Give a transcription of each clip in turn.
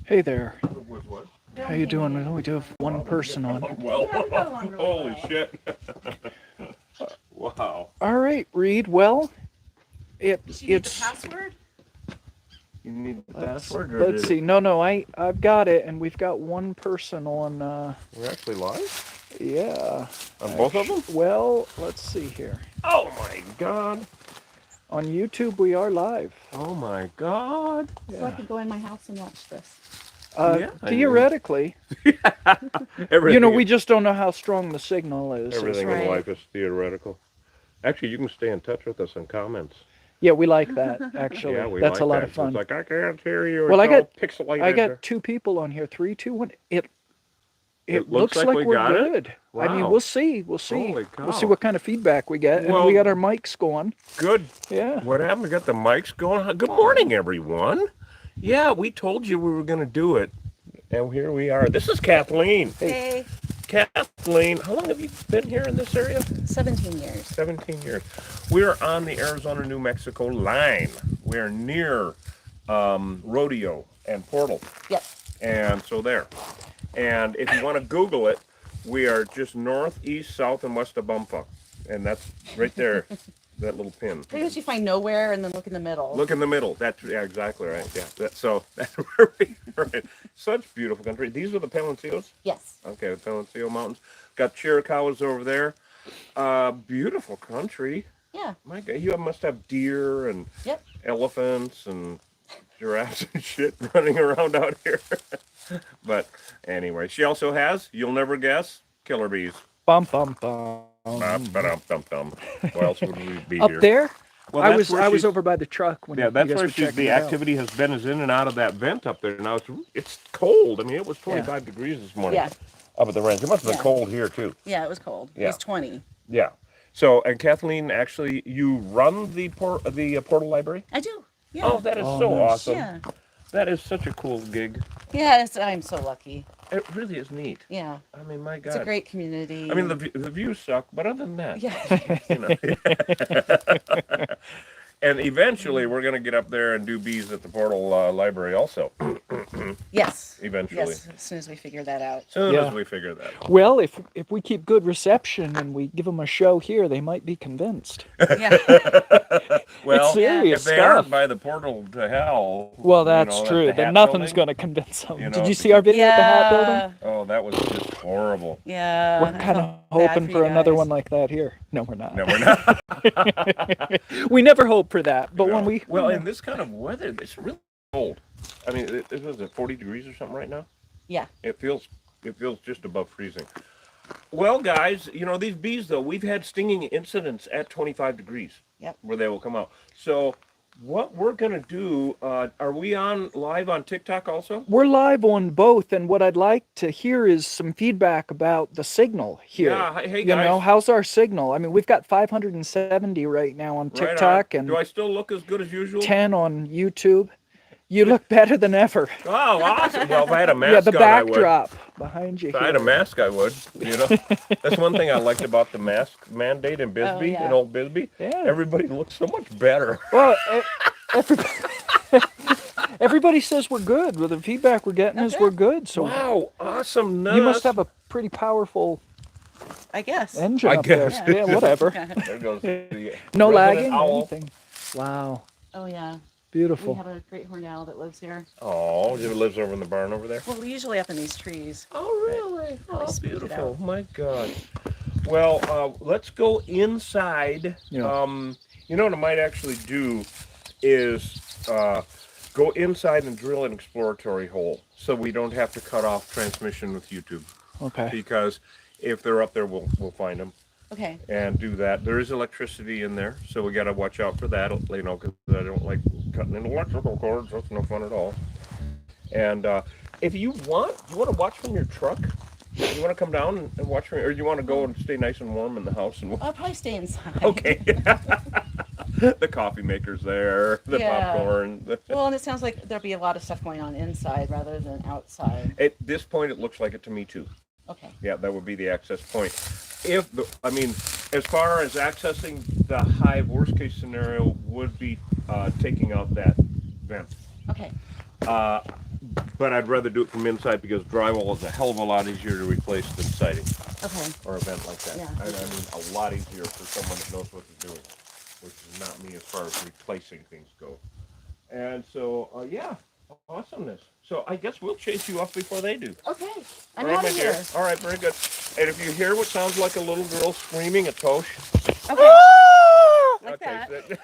Hey there. With what? How you doing? We only do have one person on. Well, holy shit. Wow. All right, Reed. Well, Does she need the it's password? You need the let's, password or let's see. No, I've got it, and we've got one person on. We're actually live? Yeah. On both of them? Well, let's see here. Oh my god. On YouTube, we are live. Oh my god. So I Yeah. could go in my house and watch this. Yeah, Theoretically, Everything, we just don't know how strong the signal is. everything Right. in life is theoretical. Actually, you can stay in touch with us in comments. Yeah, we like that. Actually, Yeah, we that's like a lot that. of fun. It's like, I can't hear you. Well, It's I all got- pixelated. I got 2 people on here. 3, 2, 1. It looks looks like like we we're got it? good. I mean, Wow. we'll see. We'll see. Holy We'll see cow. what kind of feedback we get. And Well- we got our mics going. Good. Yeah. What happened? We got the mics going. Good morning, everyone. Yeah, we told you we were going to do it. And here we are. This is Kathleen. Hey. Kathleen, how long have you been here in this area? 17 years. 17 years. We're on the Arizona-New Mexico line. We're near Rodeo and Portal. Yep. And so there. And if you want to Google it, we are just north, east, south, and west of Bumfuck. And that's right there, that little pin. Pretty much you find nowhere and then look in the middle. Look in the middle. That's exactly right. Yeah. That's where we are. Such beautiful country. These are the Palancios. Yes. Okay, the Palancio Mountains. Got Chiricahuas over there. Beautiful country. Yeah. My God, you must have deer and Yep. elephants and giraffes and shit running around out here. But anyway, she also has, you'll never guess, killer bees. Bum bum bum. Ba-dum-dum-dum. Why else would we be Up here? there, Well, I that's was where she's- over by the truck when Yeah, you that's guys where were checking the it out. activity has been, is in and out of that vent up there. Now it's cold. I mean, it was 25 degrees this morning Yeah. up at the ranch. It must have been Yeah. cold here too. Yeah, it was cold. Yeah. It was 20. Yeah. So, and Kathleen, actually, you run the Portal Library? I do. Yeah. Oh, that is Oh, so nice. awesome. Yeah. That is such a cool gig. Yeah, I'm so lucky. It really is neat. Yeah. I mean, my God. It's a great community. I mean, the views suck, but other than that, Yeah. you know. And eventually, we're going to get up there and do bees at the Portal Library also. Yes. Eventually. Yes, as soon as we figure that out. Soon Yeah. as we figure that out. Well, if we keep good reception and we give them a show here, they might be convinced. Yeah. Well, It's serious if they stuff. aren't by the portal to hell. Well, you that's know, true. the Then Hat nothing's building, going to convince them. you Did know, you see our video at the Hat Building? Yeah. Oh, that was just horrible. Yeah. We're I kind of felt bad hoping you for another guys. one like that here. No, we're not. No, we're not. We never hope for that. But No. when we Well, in this kind of weather, it's really cold. I mean, it was at 40 degrees or something right now. Yeah. It feels just above freezing. Well, guys, you know, these bees, though, we've had stinging incidents at 25 degrees. Yep. Where they will come out. So what we're going to do, are we on live on TikTok also? we're live on both, and what I'd like to hear is some feedback about the signal here. Yeah, hey, You guys. know, how's our signal? I mean, we've got 570 right now on Right on. TikTok and Do I still look as good as usual? 10 on YouTube. You look better than ever. Oh, awesome. Well, if I had a mask Yeah, the on, I would. backdrop behind you If I here. had a mask, I would. You know, that's one thing I liked about the mask mandate in Bisbee, yeah. in old Bisbee. Yeah. Everybody looks so much better. Well, everybody, everybody says we're good. Well, the feedback we're getting is Okay. we're good. So Wow, awesomeness. you must have a pretty powerful I guess. engine I up there. guess. Yeah, whatever. There goes the No resident lagging, owl. anything. Wow, Oh, yeah. We beautiful. have a great horned owl that lives here. Oh, it lives over in the barn over there. Well, usually up in these trees. Oh, really? Oh, spit it beautiful. out. My God. Well, let's go inside. Yeah. You know what I might actually do is go inside and drill an exploratory hole so we don't have to cut off transmission with YouTube. Okay. Because if they're up there, we'll find them Okay. and do that. There is electricity in there, so we got to watch out for that, you know, because I don't like cutting into electrical cords. That's no fun at all. And if you want to watch from your truck, you want to come down and watch from, or you want to go and stay nice and warm in the house and I'll probably stay inside. okay. The coffee maker's there, the Yeah. popcorn. Well, and it sounds like there'll be a lot of stuff going on inside rather than outside. At this point, it looks like it to me too. Okay. Yeah, that would be the access point. I mean, as far as accessing the hive, worst case scenario would be taking out that vent. Okay. But I'd rather do it from inside because drywall is a hell of a lot easier to replace than siding Okay. or a vent like that. Yeah. I mean, a lot easier for someone that knows what they're doing, which is not me as far as replacing things go. And so, yeah, awesomeness. So I guess we'll chase you off before they do. Okay. I'm All right, out my of dear. here. All right, very good. And if you hear what sounds like a little girl screaming, it's Tosh. Okay. Like Okay. that.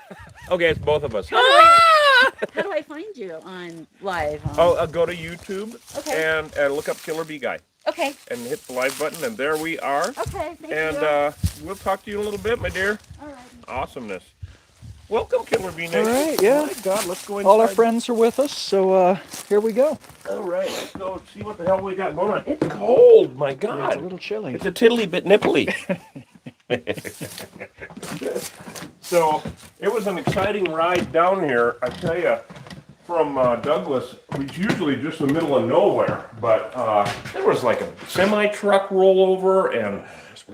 Okay, it's both of us. How do I find you on live? Oh, go to YouTube Okay. and look up Killer Bee Guy Okay. and hit the live button, and there we are. Okay. Thank And you. we'll talk to you in a little bit, my dear. All right. Awesomeness. Welcome, Killer Bee Nation. All right, yeah. My God, let's go inside. All our friends are with us, so here we go. All right, let's go see what the hell we got going on. It's cold, my Yeah, God. it's a little chilly. It's a tiddly bit nipply. So it was an exciting ride down here. I tell you, from Douglas, it's usually just the middle of nowhere, but there was like a semi truck rollover,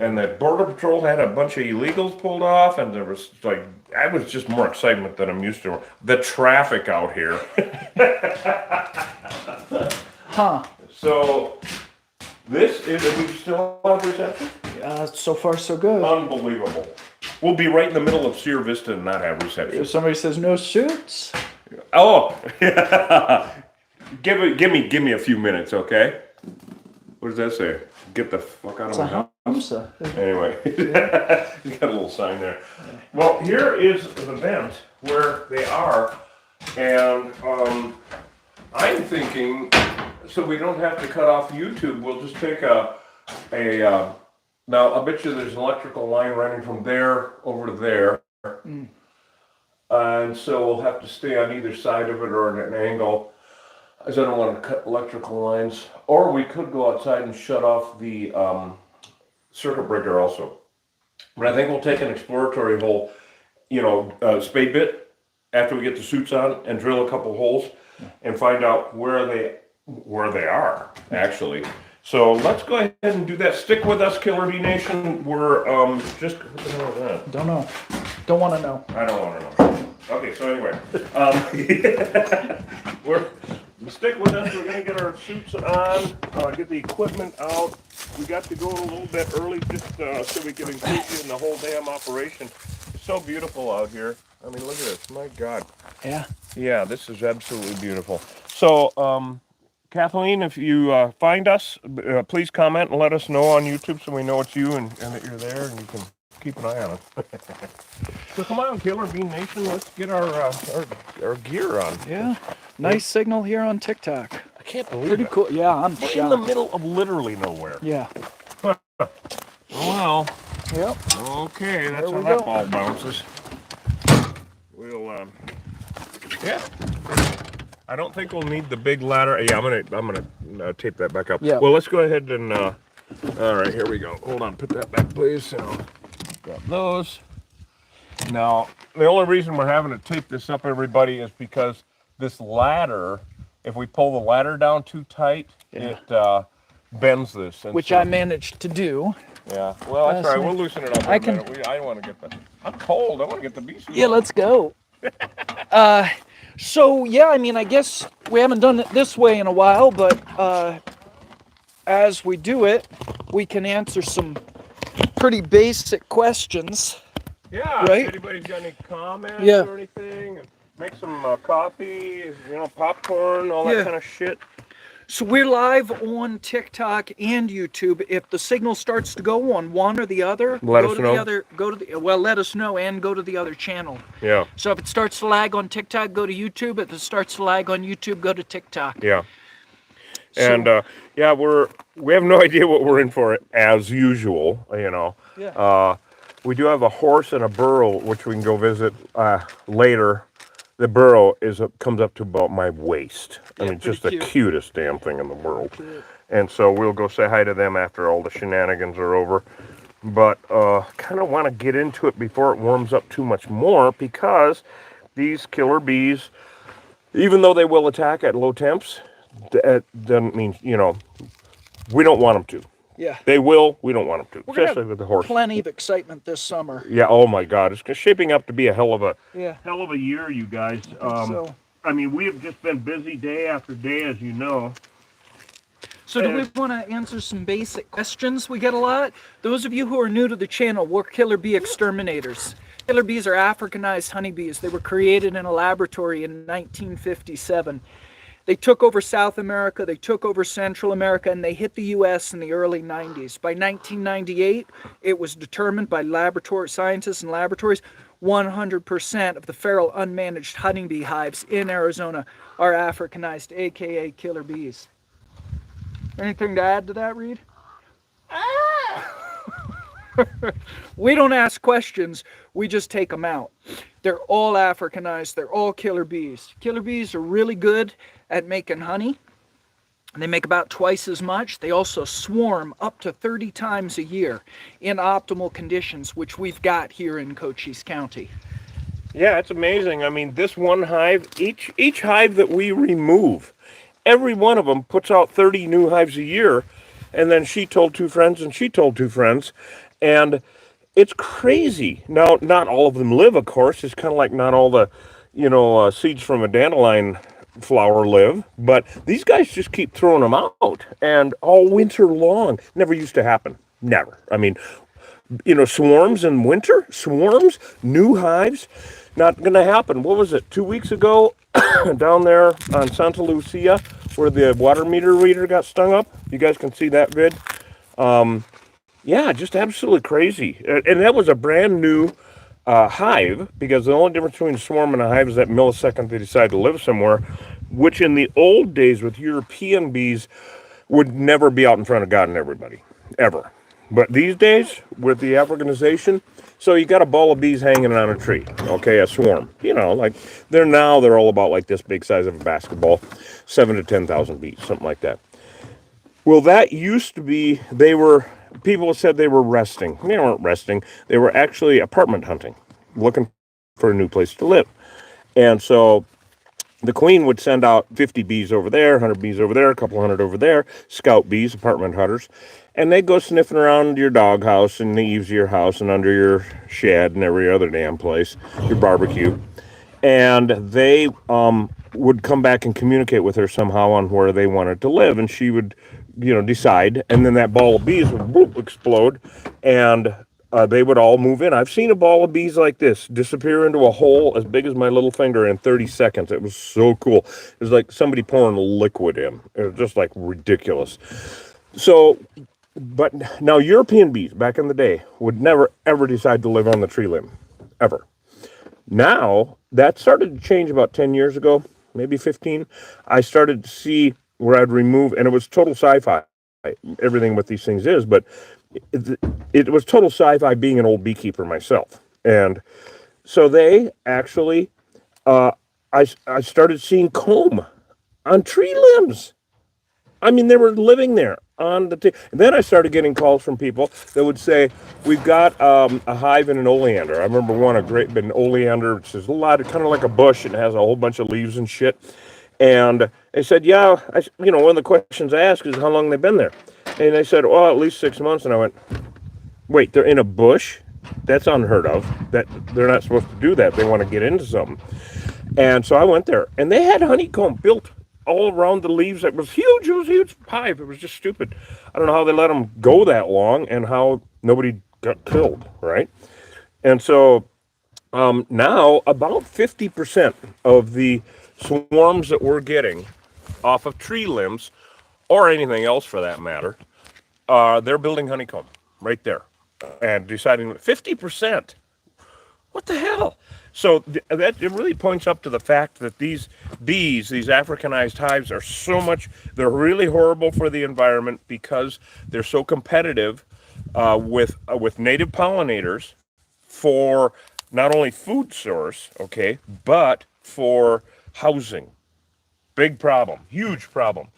and the border patrol had a bunch of illegals pulled off, and there was like, I was just more excitement than I'm used to. The traffic out here. Huh. So this is, are we still on reception? So far, so good. Unbelievable. We'll be right in the middle of Sierra Vista and not have reception. If somebody says no suits, Oh, give me a few minutes, okay? What does that say? Get the fuck out of it's my a house. Hamsa. Anyway, you got a little sign there. Well, here is the vent where they are, and I'm thinking, so we don't have to cut off YouTube. We'll just take now I bet you there's an electrical line running from there over to there. And so we'll have to stay on either side of it or at an angle, as I don't want to cut electrical lines. Or we could go outside and shut off the circuit breaker also. But I think we'll take an exploratory hole, spade bit, after we get the suits on, and drill a couple holes and find out where they are, actually. So let's go ahead and do that. Stick with us, Killer Bee Nation. We're just, what the hell is that? Don't know. Don't want to know. I don't want to know. Okay, so anyway, stick with us. We're going to get our suits on, get the equipment out. We got to go a little bit early just so we can include you in the whole damn operation. It's so beautiful out here. I mean, look at this. My God. Yeah. Yeah, this is absolutely beautiful. So, Kathleen, if you find us, please comment and let us know on YouTube so we know it's you and that you're there and you can keep an eye on us. So come on, Killer Bee Nation, let's get our gear on. Yeah. Nice signal here on TikTok. I can't believe Pretty it. cool. Yeah, I'm We're in the shocked. middle of literally nowhere. Yeah. Well, Yep. okay, that's There how we that go. ball bounces. We'll, yeah. I don't think we'll need the big ladder. Yeah, I'm gonna tape that back up. Yeah. Well, let's go ahead and, all right, here we go. Hold on, put that back, please. So, grab those. Now, the only reason we're having to tape this up, everybody, is because this ladder, if we pull the ladder down too tight, it bends this. And Which so, I managed to do. yeah, well, that's all right. me. We'll loosen it up in I a can- minute. I want to get the. I'm cold. I want to get the bee suit Yeah, on. let's go. So yeah, I mean, I guess we haven't done it this way in a while, but as we do it, we can answer some pretty basic questions. Yeah. Right? If anybody's got any comments Yeah. or anything, make some coffee, popcorn, all that Yeah. kind of shit. So we're live on TikTok and YouTube. If the signal starts to go on one or the other, Let go us to know. the other. Let us know and go to the other channel. Yeah. So if it starts to lag on TikTok, go to YouTube. If it starts to lag on YouTube, go to TikTok. Yeah. So- And yeah, we have no idea what we're in for as usual. Yeah. We do have a horse and a burro, which we can go visit later. The burro comes up to about my waist. I Yeah, mean, just pretty the cute. cutest damn thing in the world. Cute. And so we'll go say hi to them after all the shenanigans are over. But kind of want to get into it before it warms up too much more, because these killer bees, even though they will attack at low temps, that doesn't mean, we don't want them to. Yeah. They will, we don't want them to, We're gonna especially have with the horse. Plenty of excitement this summer. Yeah, oh my God, it's shaping up to be a hell of a Yeah. year, you guys. So I mean, we have just been busy day after day, as you know. So do we want to answer some basic questions we get a lot? Those of you who are new to the channel, we're killer bee exterminators. Killer bees are Africanized honeybees. They were created in a laboratory in 1957. They took over South America, they took over Central America, and they hit the US in the early 90s. By 1998, it was determined by laboratory scientists and laboratories 100% of the feral unmanaged honeybee hives in Arizona are Africanized, aka killer bees. Anything to add to that, Reed? We don't ask questions, we just take them out. They're all Africanized, they're all killer bees. Killer bees are really good at making honey. They make about twice as much. They also swarm up to 30 times a year in optimal conditions, which we've got here in Cochise County. Yeah, it's amazing. I mean, this one hive, each hive that we remove, every one of them puts out 30 new hives a year. And then she told two friends and she told two friends. And it's crazy. Now, not all of them live, of course. It's kind of like not all the, seeds from a dandelion flower live. But these guys just keep throwing them out. And all winter long. Never used to happen. Never. I mean, swarms in winter? Swarms? New hives? Not going to happen. What was it? 2 weeks ago down there on Santa Lucia where the water meter reader got stung up? You guys can see that vid. Yeah, just absolutely crazy. And that was a brand new hive, because the only difference between a swarm and a hive is that millisecond they decide to live somewhere, which in the old days with European bees would never be out in front of God and everybody, ever. But these days, with the Africanization, so you got a ball of bees hanging on a tree, okay, a swarm. Like they're all about like this big size of a basketball, 7 to 10,000 bees, something like that. Well, that used to be, people said they were resting. They weren't resting. They were actually apartment hunting, looking for a new place to live. And so the queen would send out 50 bees over there, 100 bees over there, a couple hundred over there, scout bees, apartment hunters. And they'd go sniffing around your doghouse and the eaves of your house and under your shed and every other damn place, your barbecue. And they would come back and communicate with her somehow on where they wanted to live. And she would, decide. And then that ball of bees would whoop, explode. And they would all move in. I've seen a ball of bees like this disappear into a hole as big as my little finger in 30 seconds. It was so cool. It was like somebody pouring liquid in. It was just like ridiculous. So, but now European bees back in the day would never ever decide to live on the tree limb, ever. Now, that started to change about 10 years ago, maybe 15. I started to see where I'd remove, and it was total sci-fi. Everything with these things is, but it was total sci-fi being an old beekeeper myself. And so they actually, I started seeing comb on tree limbs. I mean, they were living there on the and then I started getting calls from people that would say, we've got a hive and an oleander. I remember one, a great big oleander, which is kind of like a bush and has a whole bunch of leaves and shit. And they said, yeah, one of the questions I asked is how long they've been there. And they said, well, at least 6 months. And I went, wait, they're in a bush? That's unheard of. That they're not supposed to do that. They want to get into something. And so I went there, and they had honeycomb built all around the leaves. It was huge. It was a huge hive. It was just stupid. I don't know how they let them go that long and how nobody got killed, right? And so now about 50% of the swarms that we're getting off of tree limbs, or anything else for that matter, they're building honeycomb right there and deciding 50%. What the hell? So that it really points up to the fact that these bees, these Africanized hives, are they're really horrible for the environment because they're so competitive with native pollinators for not only food source, okay, but for housing. Big problem, huge problem.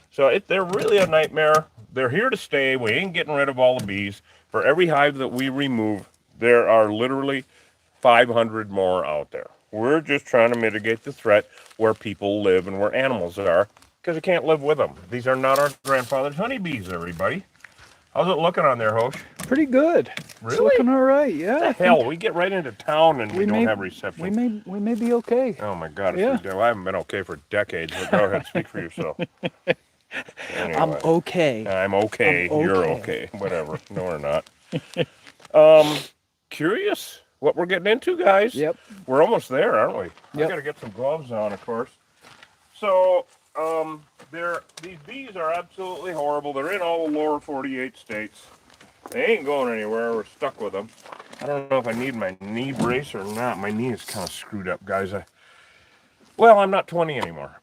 So they're really a nightmare. They're here to stay. We ain't getting rid of all the bees. For every hive that we remove, there are literally 500 more out there. We're just trying to mitigate the threat where people live and where animals are, because we can't live with them. These are not our grandfather's honeybees, everybody. How's it looking on there, Hosh? pretty good. It's Really? looking all right. Yeah. What the hell? We get right into town and we don't have reception. We may be okay. Oh my God! It's Yeah. ridiculous. I haven't been okay for decades. But go ahead, speak for yourself. Anyway, I'm okay. I'm okay. I'm You're okay. okay. Whatever. No, we're not. Curious what we're getting into, guys. Yep. We're almost there, aren't we? Yep. I got to get some gloves on, of course. So, these bees are absolutely horrible. They're in all the lower 48 states. They ain't going anywhere. We're stuck with them. I don't know if I need my knee brace or not. My knee is kind of screwed up, guys. Well, I'm not 20 anymore.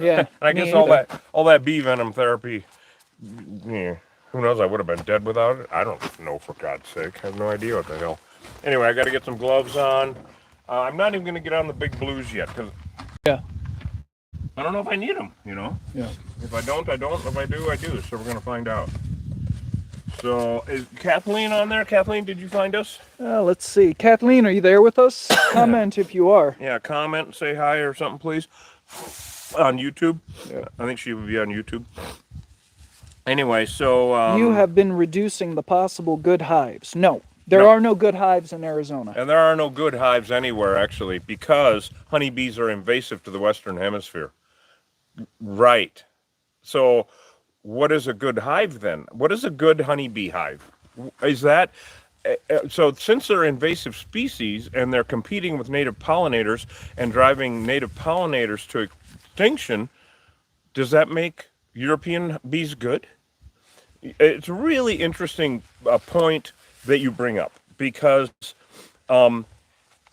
Yeah. I me guess either. all that bee venom therapy, yeah, who knows? I would have been dead without it. I don't know, for God's sake. I have no idea what the hell. Anyway, I got to get some gloves on. I'm not even going to get on the big blues yet because Yeah. I don't know if I need them, you know? Yeah. If I don't, I don't. If I do, I do. So we're going to find out. So is Kathleen on there? Kathleen, did you find us? Let's see. Kathleen, are you there with us? Comment if you are. Yeah, comment, say hi or something, please. On YouTube. Yeah. I think she would be on YouTube. Anyway, so... You have been reducing the possible good hives. No, there No. are no good hives in Arizona. And there are no good hives anywhere, actually, because honeybees are invasive to the Western Hemisphere. Right. So what is a good hive then? What is a good honeybee hive? Is that... So since they're invasive species and they're competing with native pollinators and driving native pollinators to extinction, does that make European bees good? It's a really interesting point that you bring up because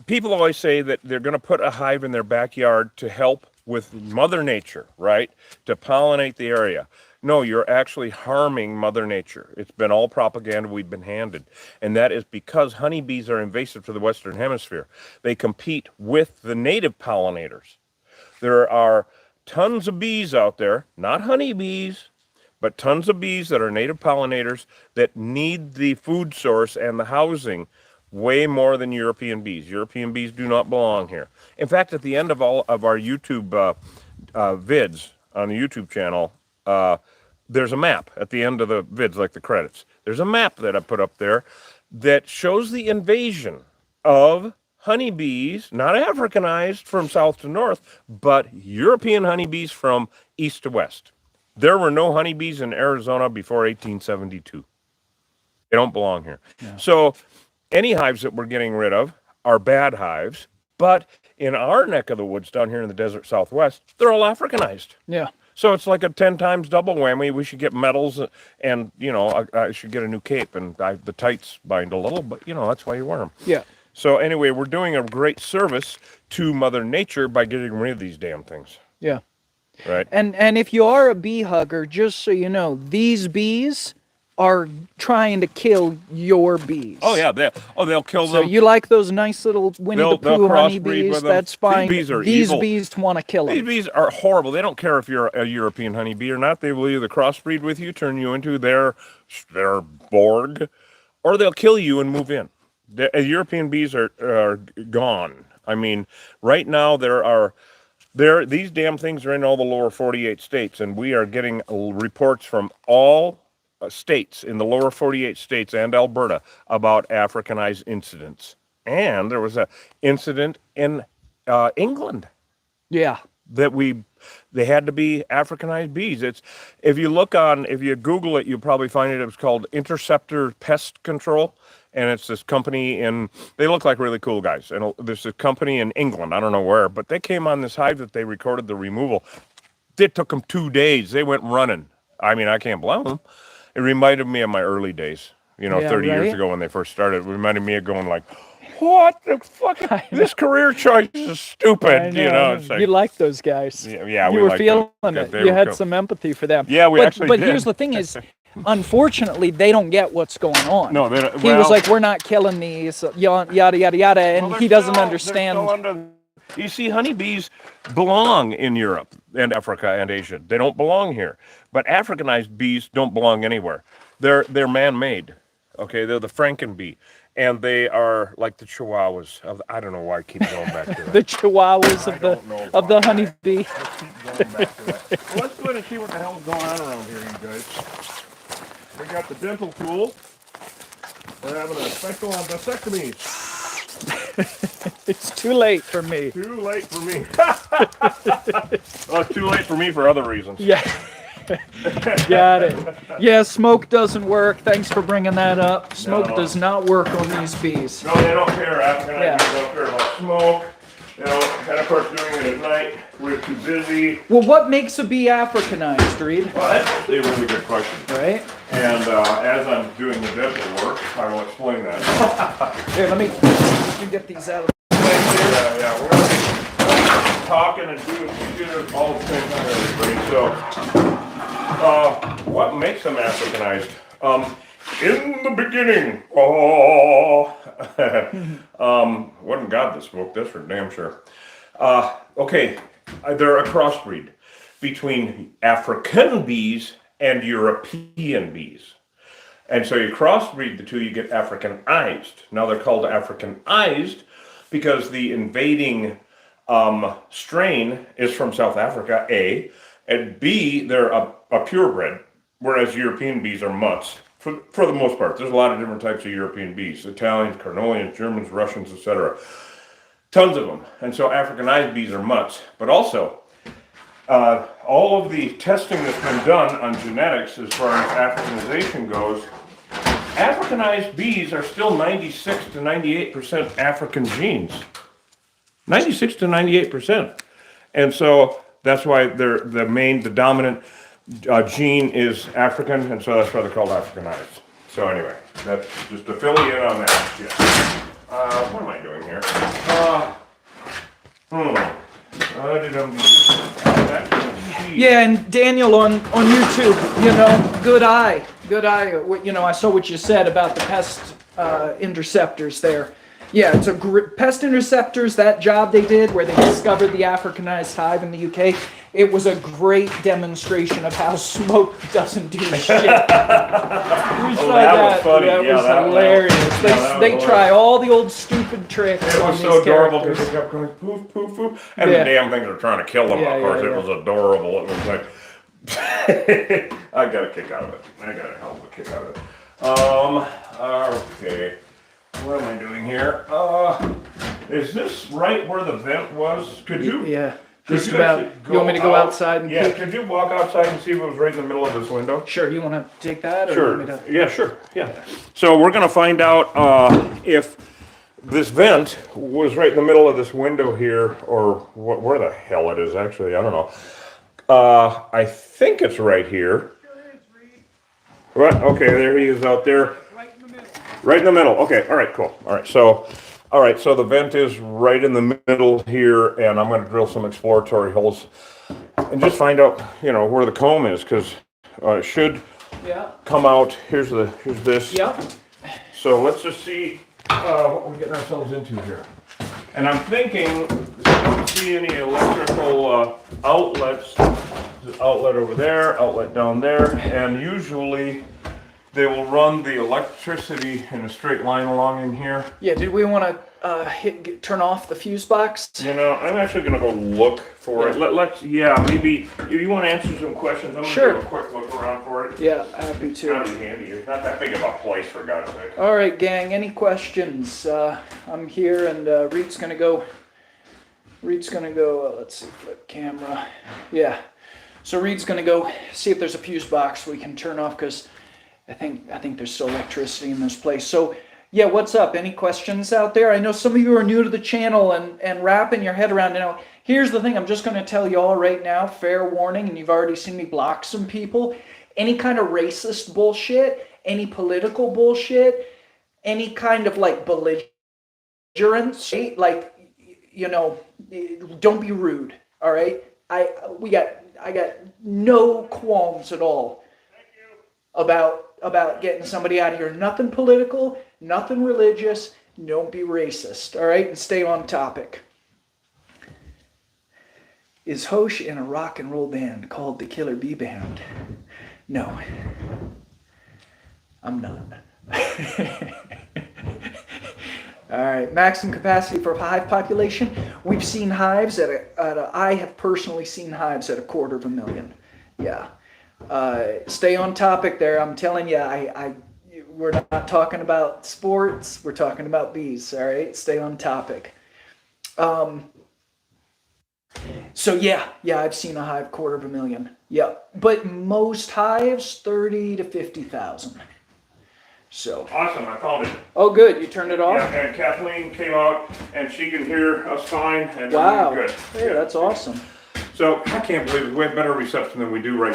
people always say that they're going to put a hive in their backyard to help with Mother Nature, right? To pollinate the area. No, you're actually harming Mother Nature. It's been all propaganda we've been handed. And that is because honeybees are invasive to the Western Hemisphere. They compete with the native pollinators. There are tons of bees out there, not honeybees, but tons of bees that are native pollinators that need the food source and the housing way more than European bees. European bees do not belong here. In fact, at the end of all of our YouTube vids on the YouTube channel, there's a map at the end of the vids, like the credits. There's a map that I put up there that shows the invasion of honeybees, not Africanized from south to north, but European honeybees from east to west. There were no honeybees in Arizona before 1872. They don't belong here. Yeah. So any hives that we're getting rid of are bad hives, but in our neck of the woods down here in the desert southwest, they're all Africanized. Yeah. So it's like a 10 times double whammy. We should get medals and, you know, I should get a new cape and the tights bind a little, but, you know, that's why you wear them. Yeah. So anyway, we're doing a great service to Mother Nature by getting rid of these damn things. Yeah. Right. And if you are a bee hugger, just so you know, these bees are trying to kill your bees. Oh yeah, they'll kill them. So you like those nice little Winnie the Pooh honeybees? That's fine. These bees are These evil. bees want to kill them. These bees are horrible. They don't care if you're a European honeybee or not. They will either crossbreed with you, turn you into their Borg, or they'll kill you and move in. The European bees are gone. I mean, right now these damn things are in all the lower 48 states, and we are getting reports from all states in the lower 48 states and Alberta about Africanized incidents. And there was an incident in England. Yeah. That they had to be Africanized bees. If you Google it, you'll probably find it was called Interceptor Pest Control. And it's this company they look like really cool guys. And there's a company in England, I don't know where, but they came on this hive that they recorded the removal. It took them 2 days. They went running. I mean, I can't blame them. It reminded me of my early days, 30 years ago when they first started. It reminded me of going like, what the fuck? This career choice is stupid. It's like, you like those guys. Yeah, you were feeling it. You had some empathy for them. Yeah, we actually But did. here's the thing is, unfortunately, they don't get what's going on. No, they don't. He was like, we're not killing these, yada, yada, yada, and he doesn't understand. You see, honeybees belong in Europe and Africa and Asia. They don't belong here. But Africanized bees don't belong anywhere. They're man-made. Okay, they're the Frankenbee. And they are like the chihuahuas. I don't know why I keep going back to that. The chihuahuas of the honeybee. Let's keep going back to that. Well, let's go ahead and see what the hell's going on around here, you guys. We got the dental tool. We're having a special vasectomy. It's too late for me. Too late for me. Well, it's too late for me for other reasons. Yeah. Got it. Yeah, smoke doesn't work. Thanks for bringing that up. Smoke No. does not work on these bees. No, they don't care. Africanized Yeah. bees don't care about smoke. You know, and of course doing it at night, we're too busy. Well, what makes a bee Africanized, Reed? Well, that's actually a really good question. Right? And as I'm doing the dental work, I will explain that. Here, let me get these out of the way here. Yeah, we're going to be talking and doing computers all at the same time, everybody. So, what makes them Africanized? In the beginning, wasn't God that spoke this for damn sure. Okay, they're a crossbreed between African bees and European bees. And so you crossbreed the two, you get Africanized. Now they're called Africanized because the invading strain is from South Africa, A, and B, they're a purebred, whereas European bees are mutts. For the most part, there's a lot of different types of European bees: Italians, Carnolians, Germans, Russians, etc. Tons of them. And so Africanized bees are mutts. But also, all of the testing that's been done on genetics as far as Africanization goes, Africanized bees are still 96 to 98% African genes. 96 to 98%. And so that's why the dominant gene is African, and so that's why they're called Africanized. So anyway, that's just to fill you in on that. Yeah. What am I doing here? Yeah, and Daniel on YouTube, you know, good eye. You know, I saw what you said about the pest interceptors there. Yeah, it's pest interceptors, that job they did where they discovered the Africanized hive in the UK. It was a great demonstration of how smoke doesn't do shit. We saw that was funny. That Yeah, was that hilarious. was They hilarious. try all the old stupid tricks. It on was these so adorable because characters. they kept going poof, poof, poof. And Yeah. the damn things are trying to kill them, Yeah, of course. yeah, It yeah. was adorable. It was like, I got a kick out of it. I got a hell of a kick out of it. Okay. What am I doing here? Is this right where the vent was? Could you? Yeah. Could Just you about. actually You want me to go out? outside and Yeah, peek? could you walk outside and see if it was right in the middle of this window? Sure. You want to take that? Or Sure. You want me to... Yeah, sure. Yeah. So we're going to find out if this vent was right in the middle of this window here, or where the hell it is, actually. I don't know. I think it's right here. What? Okay, there he is out there. Right in the middle. Right in the middle. Okay. All right. Cool. All right. So the vent is right in the middle here, and I'm going to drill some exploratory holes and just find out, you know, where the comb is, because it should Yeah. come out. Here's this. Yep. So let's just see what we're getting ourselves into here. And I'm thinking, I don't see any electrical outlets. There's an outlet over there, outlet down there, and usually they will run the electricity in a straight line along in here. Yeah. Did we want to turn off the fuse box? You know, I'm actually going to go look for it. Maybe if you want to answer some questions, I'm going to Sure. do a quick look around for it. Yeah, happy It's to. kind of handy. It's not that big of a place, for God's sake. All right, gang. Any questions? I'm here, and Reed's gonna go. Let's see, flip camera. Yeah. So Reed's gonna go see if there's a fuse box we can turn off, because I think there's still electricity in this place. So yeah, what's up? Any questions out there? I know some of you are new to the channel and wrapping your head around. Now, here's the thing. I'm just gonna tell you all right now. Fair warning, and you've already seen me block some people. Any kind of racist bullshit, any political bullshit, any kind of like belligerence, right? Like, you know, don't be rude, all right? I got no qualms at all about getting somebody out of here. Nothing political, nothing religious. Don't be racist, all right? And stay on topic. Is Hosh in a rock and roll band called the Killer Bee Band? No, I'm not. All right, maximum capacity for hive population. We've seen hives I have personally seen hives at 250,000. Yeah. Stay on topic there. I'm telling you, we're not talking about sports. We're talking about bees. All right, stay on topic. So yeah, I've seen a hive 250,000. Yeah, but most hives 30 to 50,000. So. Awesome, I found it. Oh, good. You turned it off. Yeah, and Kathleen came out and she can hear us fine. And Wow. Good. Hey, that's awesome. So I can't believe it. We have better reception than we do right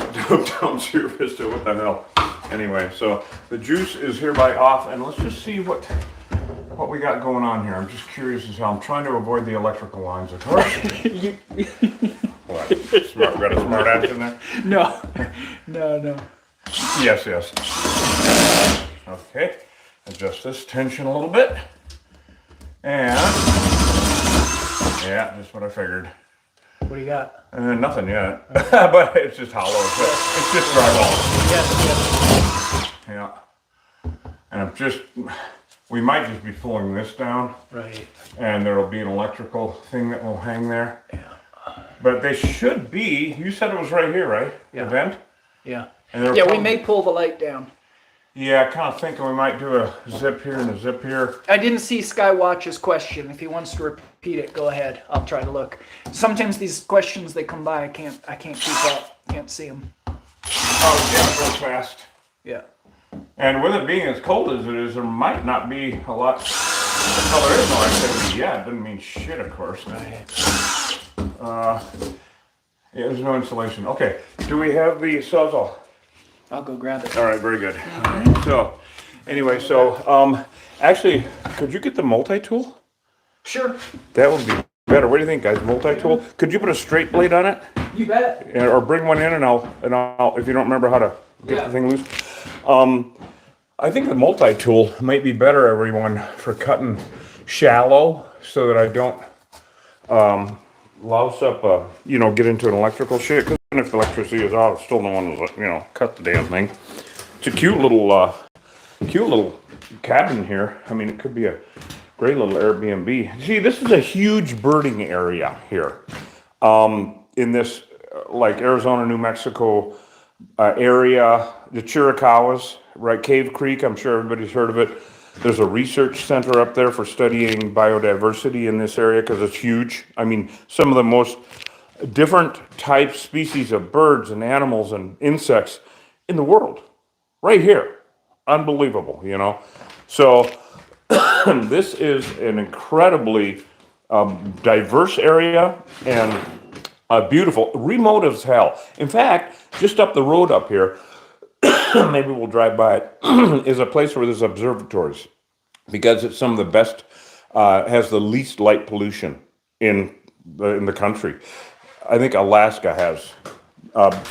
down Sierra Vista. What the hell? Anyway, so the juice is hereby off, and let's just see what we got going on here. I'm just curious as hell. I'm trying to avoid the electrical lines, of course. What? Smart, got a smart ass in there? No. Yes. Okay. Adjust this tension a little bit. And yeah, just what I figured. What do you got? Nothing yet, but it's just hollow. It's just drywall. Yes. Yeah. And we might just be pulling this down. Right. And there'll be an electrical thing that will hang there. Yeah. But they should be, you said it was right here, right? Yeah. The vent? Yeah. And We may pull the light down. Yeah, I kind of thinking we might do a zip here and a zip here. I didn't see Skywatch's question. If he wants to repeat it, go ahead. I'll try to look. Sometimes these questions, they come by, I can't keep up. Can't see them. Oh, yeah, go fast. Yeah. And with it being as cold as it is, there might not be a lot. Well, there is no activity yet. Doesn't mean shit, of course. Yeah, there's no insulation. Okay, do we have the Sawzall? I'll go grab it. All right, very good. So, anyway, actually, could you get the multi-tool? Sure. That would be better. What do you think, guys? Multi-tool? Could you put a straight blade on it? You bet. Or bring one in and I'll, if you don't remember how to get the thing loose. I think the multi-tool might be better, everyone, for cutting shallow so that I don't louse up, get into an electrical shit. Because if the electricity is out, I still don't want to, cut the damn thing. It's a cute little cabin here. I mean, it could be a great little Airbnb. See, this is a huge birding area here. In this, like Arizona, New Mexico area, the Chiricahuas, right? Cave Creek, I'm sure everybody's heard of it. There's a research center up there for studying biodiversity in this area because it's huge. I mean, some of the most different types, species of birds and animals and insects in the world, right here. Unbelievable, So this is an incredibly diverse area and beautiful, remote as hell. In fact, just up the road up here, maybe we'll drive by it, is a place where there's observatories because it's some of the best, has the least light pollution in the country. I think Alaska has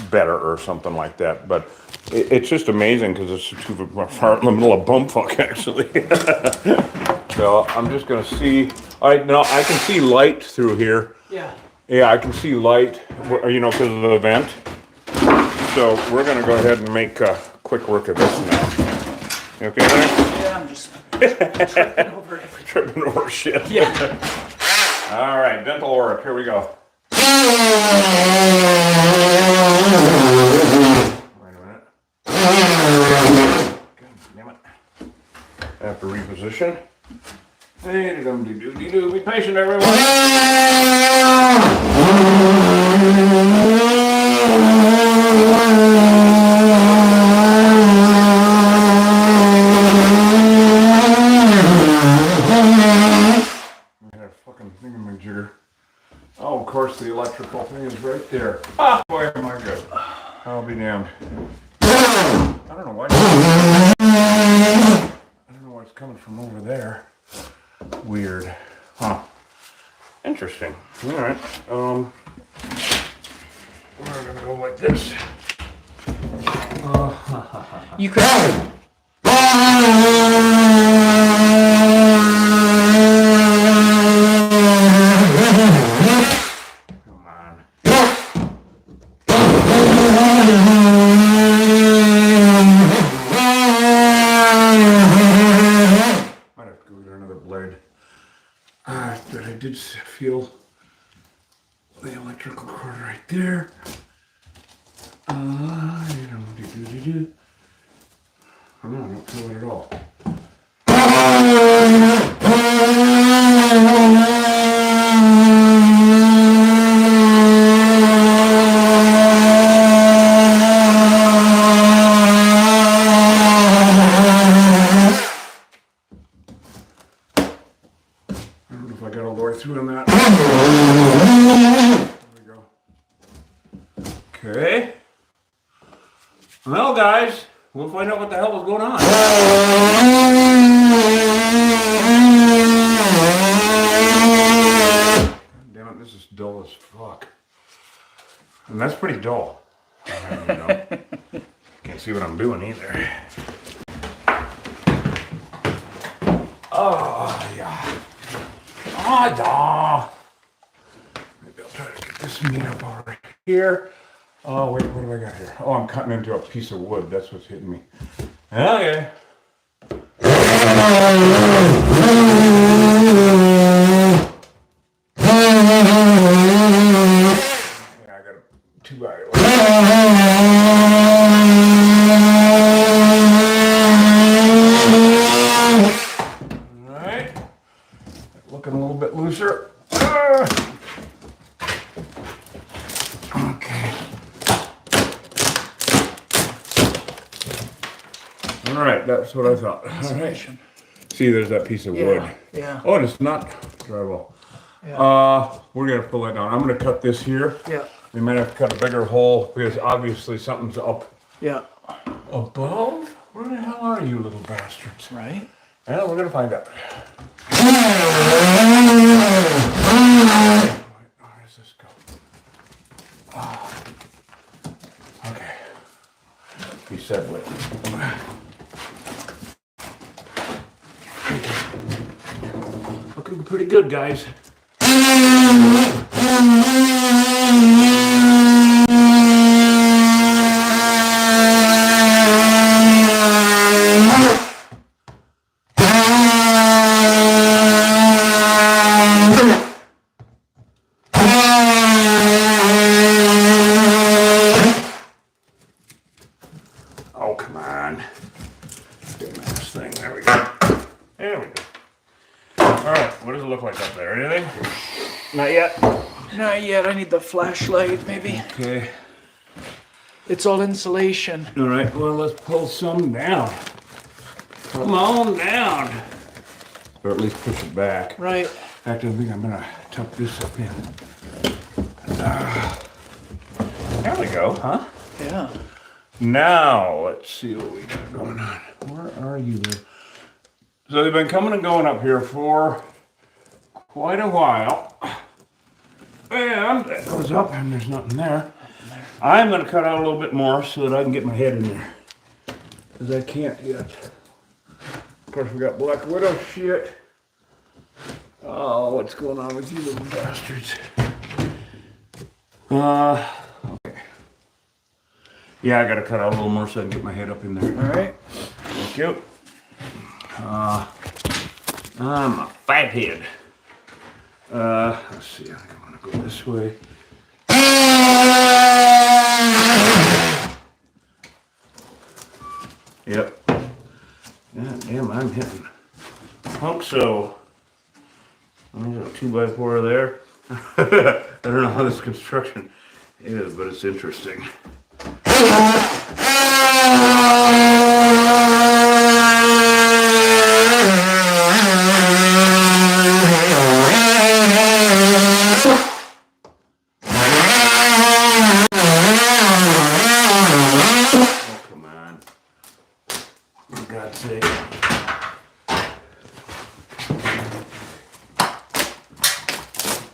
better or something like that, but it's just amazing because it's too far in the middle of bumfuck actually. So I'm just gonna see. I can see light through here. Yeah, I can see light, because of the vent. So we're gonna go ahead and make quick work of this now. You okay there? Yeah, I'm just tripping over everything. Tripping over shit. Yeah. All right, dental auric, here we go. Wait a minute. God damn it. I have to reposition. Hey, dum-dee-doo-dee-doo. Be patient, everyone. Oh, of course, the electrical thing is right there. Ah, boy, am I good. I'll be damned. I don't know why. I don't know why it's coming from over there. Weird. Huh. Interesting. All right. We're gonna go like this. You could. But I did feel the electrical cord right there. No, I don't feel it at all. I don't know if I got all the way through on that. There we go. Okay. Well, guys, we'll find out what the hell was going on. Damn it, this is dull as fuck. And that's pretty dull. You know, can't see what I'm doing either. Oh, yeah. Oh, yeah. Maybe I'll try to get this meat up over here. Oh, wait, what do I got here? Oh, I'm cutting into a piece of wood. That's what's hitting me. Okay. Yeah, I got a 2x. Alright. Looking a little bit looser. Okay. Alright, that's what I thought. Alright. See, there's that piece of wood. Yeah. Oh, and it's not drywall. Yeah. We're gonna pull that down. I'm gonna cut this here. Yeah. We might have to cut a bigger hole because obviously something's up Yeah. above. Where the hell are you, little bastards? Right. Well, we're gonna find out. Where does this go? Oh. Okay. He said wait. Looking pretty good, guys. Oh, come on. Dumbass thing. There we go. There we go. Alright, what does it look like up there? Anything? Not yet. Not yet. I need the flashlight, maybe. Okay. It's all insulation. Alright, well, let's pull some down. Come on down. Or at least push it back. Right. In fact, I think I'm going to tuck this up in. There we go, huh? Yeah. Now, let's see what we got going on. Where are you there? So they've been coming and going up here for quite a while. And it goes up and there's nothing there. I'm going to cut out a little bit more so that I can get my head in there. Because I can't yet. Of course, we got Black Widow shit. Oh, what's going on with you little bastards? Okay. Yeah, I got to cut out a little more so I can get my head up in there. All right. Thank you. I'm a fathead. Let's see, I think I'm gonna go this way. Yep. God damn, I'm hitting. So, there's a 2x4 there. I don't know how this construction is, but it's interesting.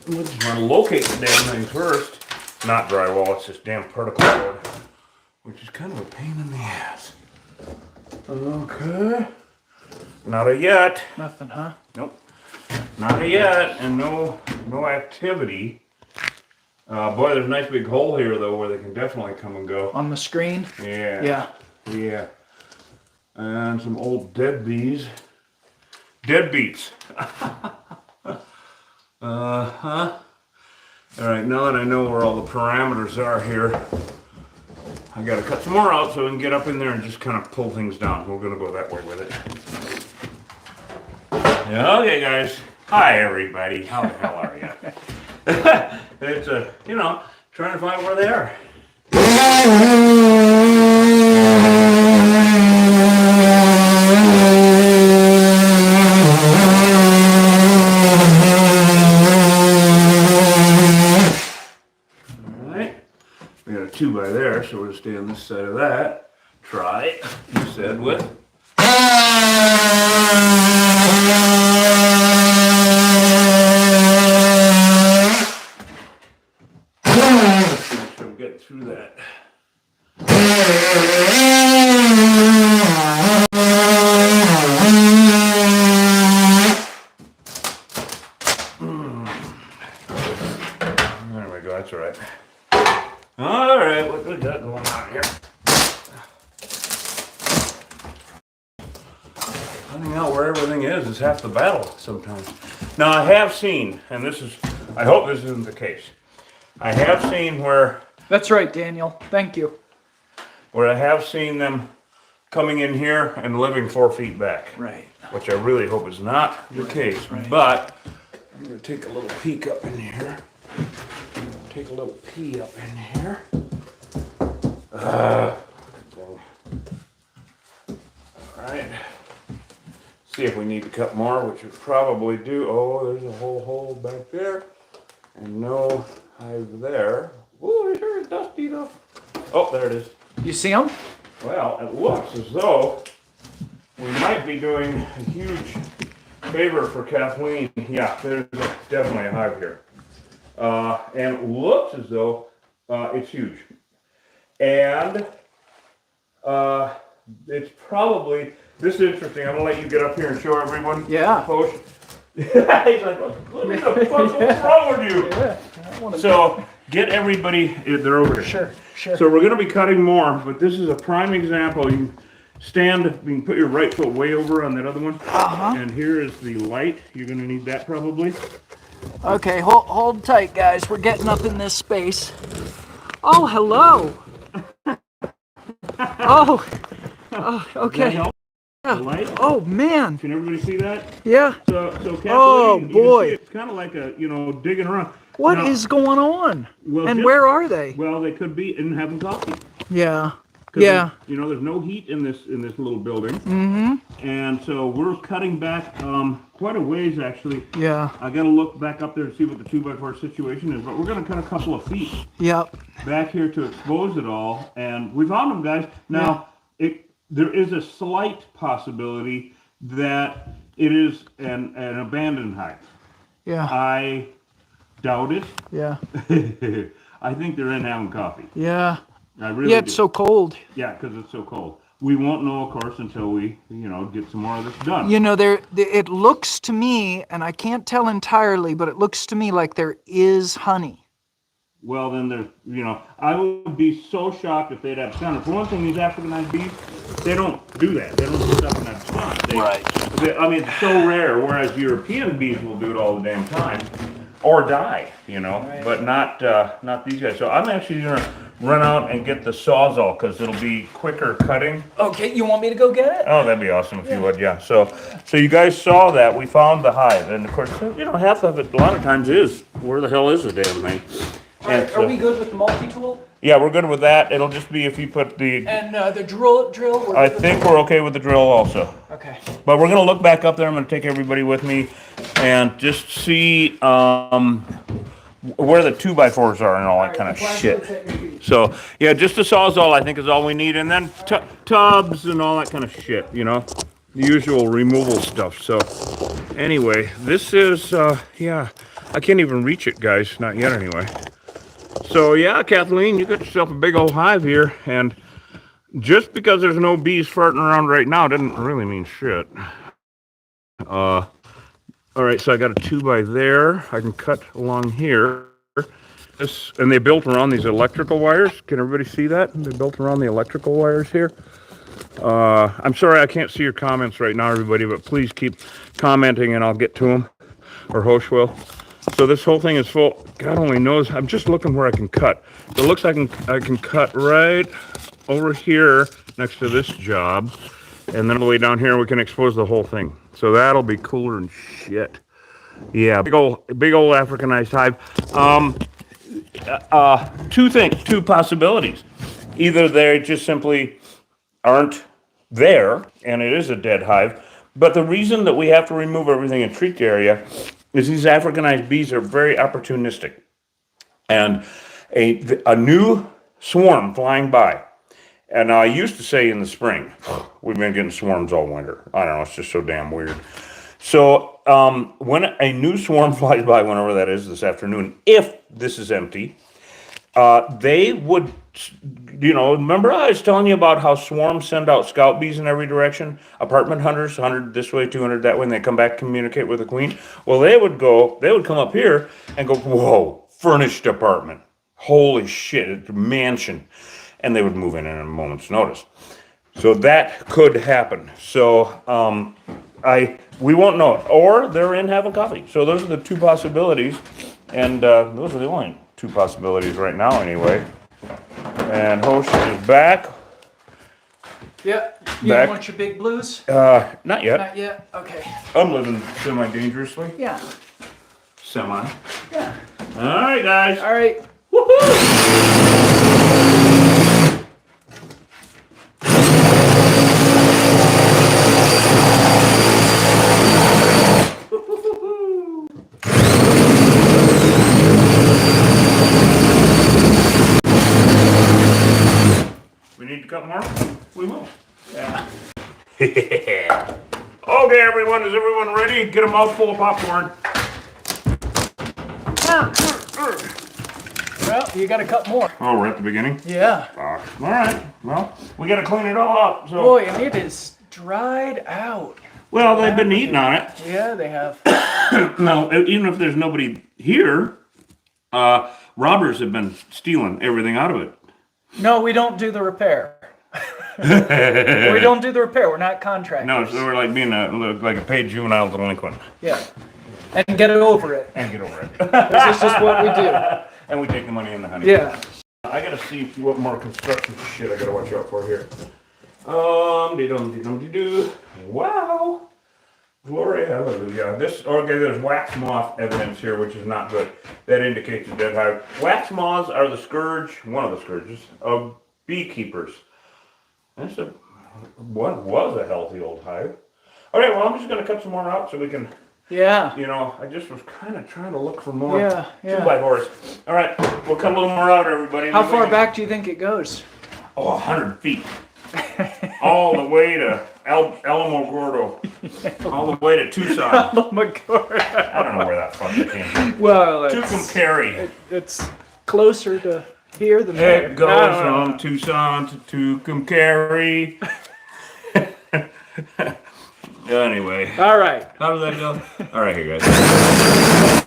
We'll just want to locate the damn thing first. Not drywall, it's just damn particle board. Which is kind of a pain in the ass. Okay. Not a yet. Nothing, huh? Nope. Not a yet, and no activity. Boy, there's a nice big hole here though where they can definitely come and go. On the screen? Yeah. Yeah. Yeah. And some old dead bees. Deadbeats. Uh-huh. Alright, now that I know where all the parameters are here, I got to cut some more out so we can get up in there and just kind of pull things down. We're going to go that way with it. Okay, guys. Hi, everybody. How the hell are you? It's, you know, trying to find where they are. We got a 2 by there, so we're going to stay on this side of that. Try, you said, with. Make sure we get through that. There we go, that's all right. All right, what we got going on here? Finding out where everything is half the battle sometimes. Now I have seen, and this is, I hope this isn't the case. I have seen where. That's right, Daniel. Thank you. Where I have seen them coming in here and living 4 feet back. Right. Which I really hope is not the case. Right. But I'm going to take a little peek up in here. Take a little pee up in here. Alright. See if we need to cut more, which we probably do. Oh, there's a whole hole back there. And no hive there. Oh, sure is dusty though. Oh, there it is. You see them? Well, it looks as though we might be doing a huge favor for Kathleen. Yeah, there's definitely a hive here. And it looks as though it's huge. And it's probably, this is interesting. I'm going to let you get up here and show everyone. Yeah. Post. He's like, what the fuck, what's wrong with you? Yeah. So get everybody, they're over here. Sure, sure. So we're going to be cutting more, but this is a prime example. You can stand, you can put your right foot way over on that other one. Uh-huh. And here is the light. You're going to need that probably. Okay, hold tight, guys. We're getting up in this space. Oh, hello. Oh, okay. Yeah. Yeah. The light? Oh, man. Can everybody see that? Yeah. So Kathleen, Oh, you can boy. see it's kind of like a, digging around. What Now, is going on? well, And just- where are they? Well, they could be in having coffee. Yeah. 'Cause Yeah. there's no heat in this little building. Mm-hmm. And so we're cutting back quite a ways actually. Yeah. I got to look back up there to see what the 2x4 situation is, but we're going to cut a couple of feet Yep. back here to expose it all. And we found them, guys. Now, there is a slight possibility that it is an abandoned hive. Yeah. I doubt it. Yeah. I think they're in having coffee. Yeah. I really Yeah, do. it's so cold. Yeah, because it's so cold. We won't know, of course, until we, get some more of this done. It looks to me, and I can't tell entirely, but it looks to me like there is honey. Well, then there's, I would be so shocked if they'd have center. For one thing, these Africanized bees, they don't do that. They don't do stuff in that spot. It's so rare, whereas European bees will do it all the damn time. Or die, Right. but not these guys. So I'm actually going to run out and get the Sawzall because it'll be quicker cutting. Okay, you want me to go get it? Oh, that'd be awesome if you would, yeah. So you guys saw that. We found the hive. And, of course, half of it a lot of times is, where the hell is the damn thing? And Are we good with the multi-tool? Yeah, we're good with that. It'll just be if you put the... And the drill? We're I good with think we're okay with the drill also. Okay. But we're going to look back up there. I'm going to take everybody with me and just see where the 2x4s are and all that kind of shit. So, yeah, just the Sawzall I think is all we need. And then tubs and all that kind of shit, the usual removal stuff. So, anyway, this is, I can't even reach it, guys. Not yet, anyway. So, yeah, Kathleen, you got yourself a big old hive here. And just because there's no bees farting around right now doesn't really mean shit. All right, so I got a 2 by there. I can cut along here. And they built around these electrical wires. Can everybody see that? They built around the electrical wires here. I'm sorry I can't see your comments right now, everybody, but please keep commenting and I'll get to them. Or Hosh will. So this whole thing is full. God only knows. I'm just looking where I can cut. So it looks like I can cut right over here next to this job. And then all the way down here, we can expose the whole thing. So that'll be cooler than shit. Yeah, big old Africanized hive. Two possibilities. Either they just simply aren't there, and it is a dead hive. But the reason that we have to remove everything and treat the area is these Africanized bees are very opportunistic. And a new swarm flying by. And I used to say in the spring, we've been getting swarms all winter. I don't know, it's just so damn weird. So when a new swarm flies by, whenever that is this afternoon, if this is empty, they would, remember I was telling you about how swarms send out scout bees in every direction? Apartment hunters, 100 this way, 200 that way, and they come back, communicate with the queen. Well, they would come up here and go, whoa, furnished apartment. Holy shit, it's a mansion. And they would move in a moment's notice. So that could happen. So we won't know it. Or they're in having coffee. So those are the two possibilities. And those are the only two possibilities right now anyway. And Hosh is back. Yeah. You Back. want your big blues? Not yet. Not yet? Okay. I'm living semi-dangerously. Yeah. Semi. Yeah. All right, guys. All right. We need to cut more? We will. Yeah. Okay, everyone. Is everyone ready? Get a mouthful of popcorn. Well, you got to cut more. Oh, we're at the beginning? Yeah. All right. Well, we got to clean it all up. So. Boy, and it is dried out. Well, they've been eating on it. Yeah, they have. Now, even if there's nobody here, robbers have been stealing everything out of it. No, we don't do the repair. We don't do the repair. We're not contractors. No, so we're like being like a paid juvenile delinquent. Yeah. And get over it. And get over it. This is just what we do. And we take the money in the honey. Yeah. I gotta see what more construction shit I gotta watch out for here. Dee-dum-dee-dum-dee-doo. Wow. Glory, hallelujah. There's wax moth evidence here, which is not good. That indicates a dead hive. Wax moths are the scourge, one of the scourges, of beekeepers. What was a healthy old hive. Okay, well, I'm just gonna cut some more out so we can, Yeah. I just was kind of trying to look for more. Yeah. 2x4s. All right, we'll cut a little more out, everybody. How far back do you think it goes? Oh, 100 feet. All the way to Alamogordo. All the way to Tucson. Oh my God. I don't know where that fucking came from. Well, Tucumcari. it's closer to here than there. It goes from Tucson to Tucumcari. Anyway. All right. How did that go? All right, here, guys.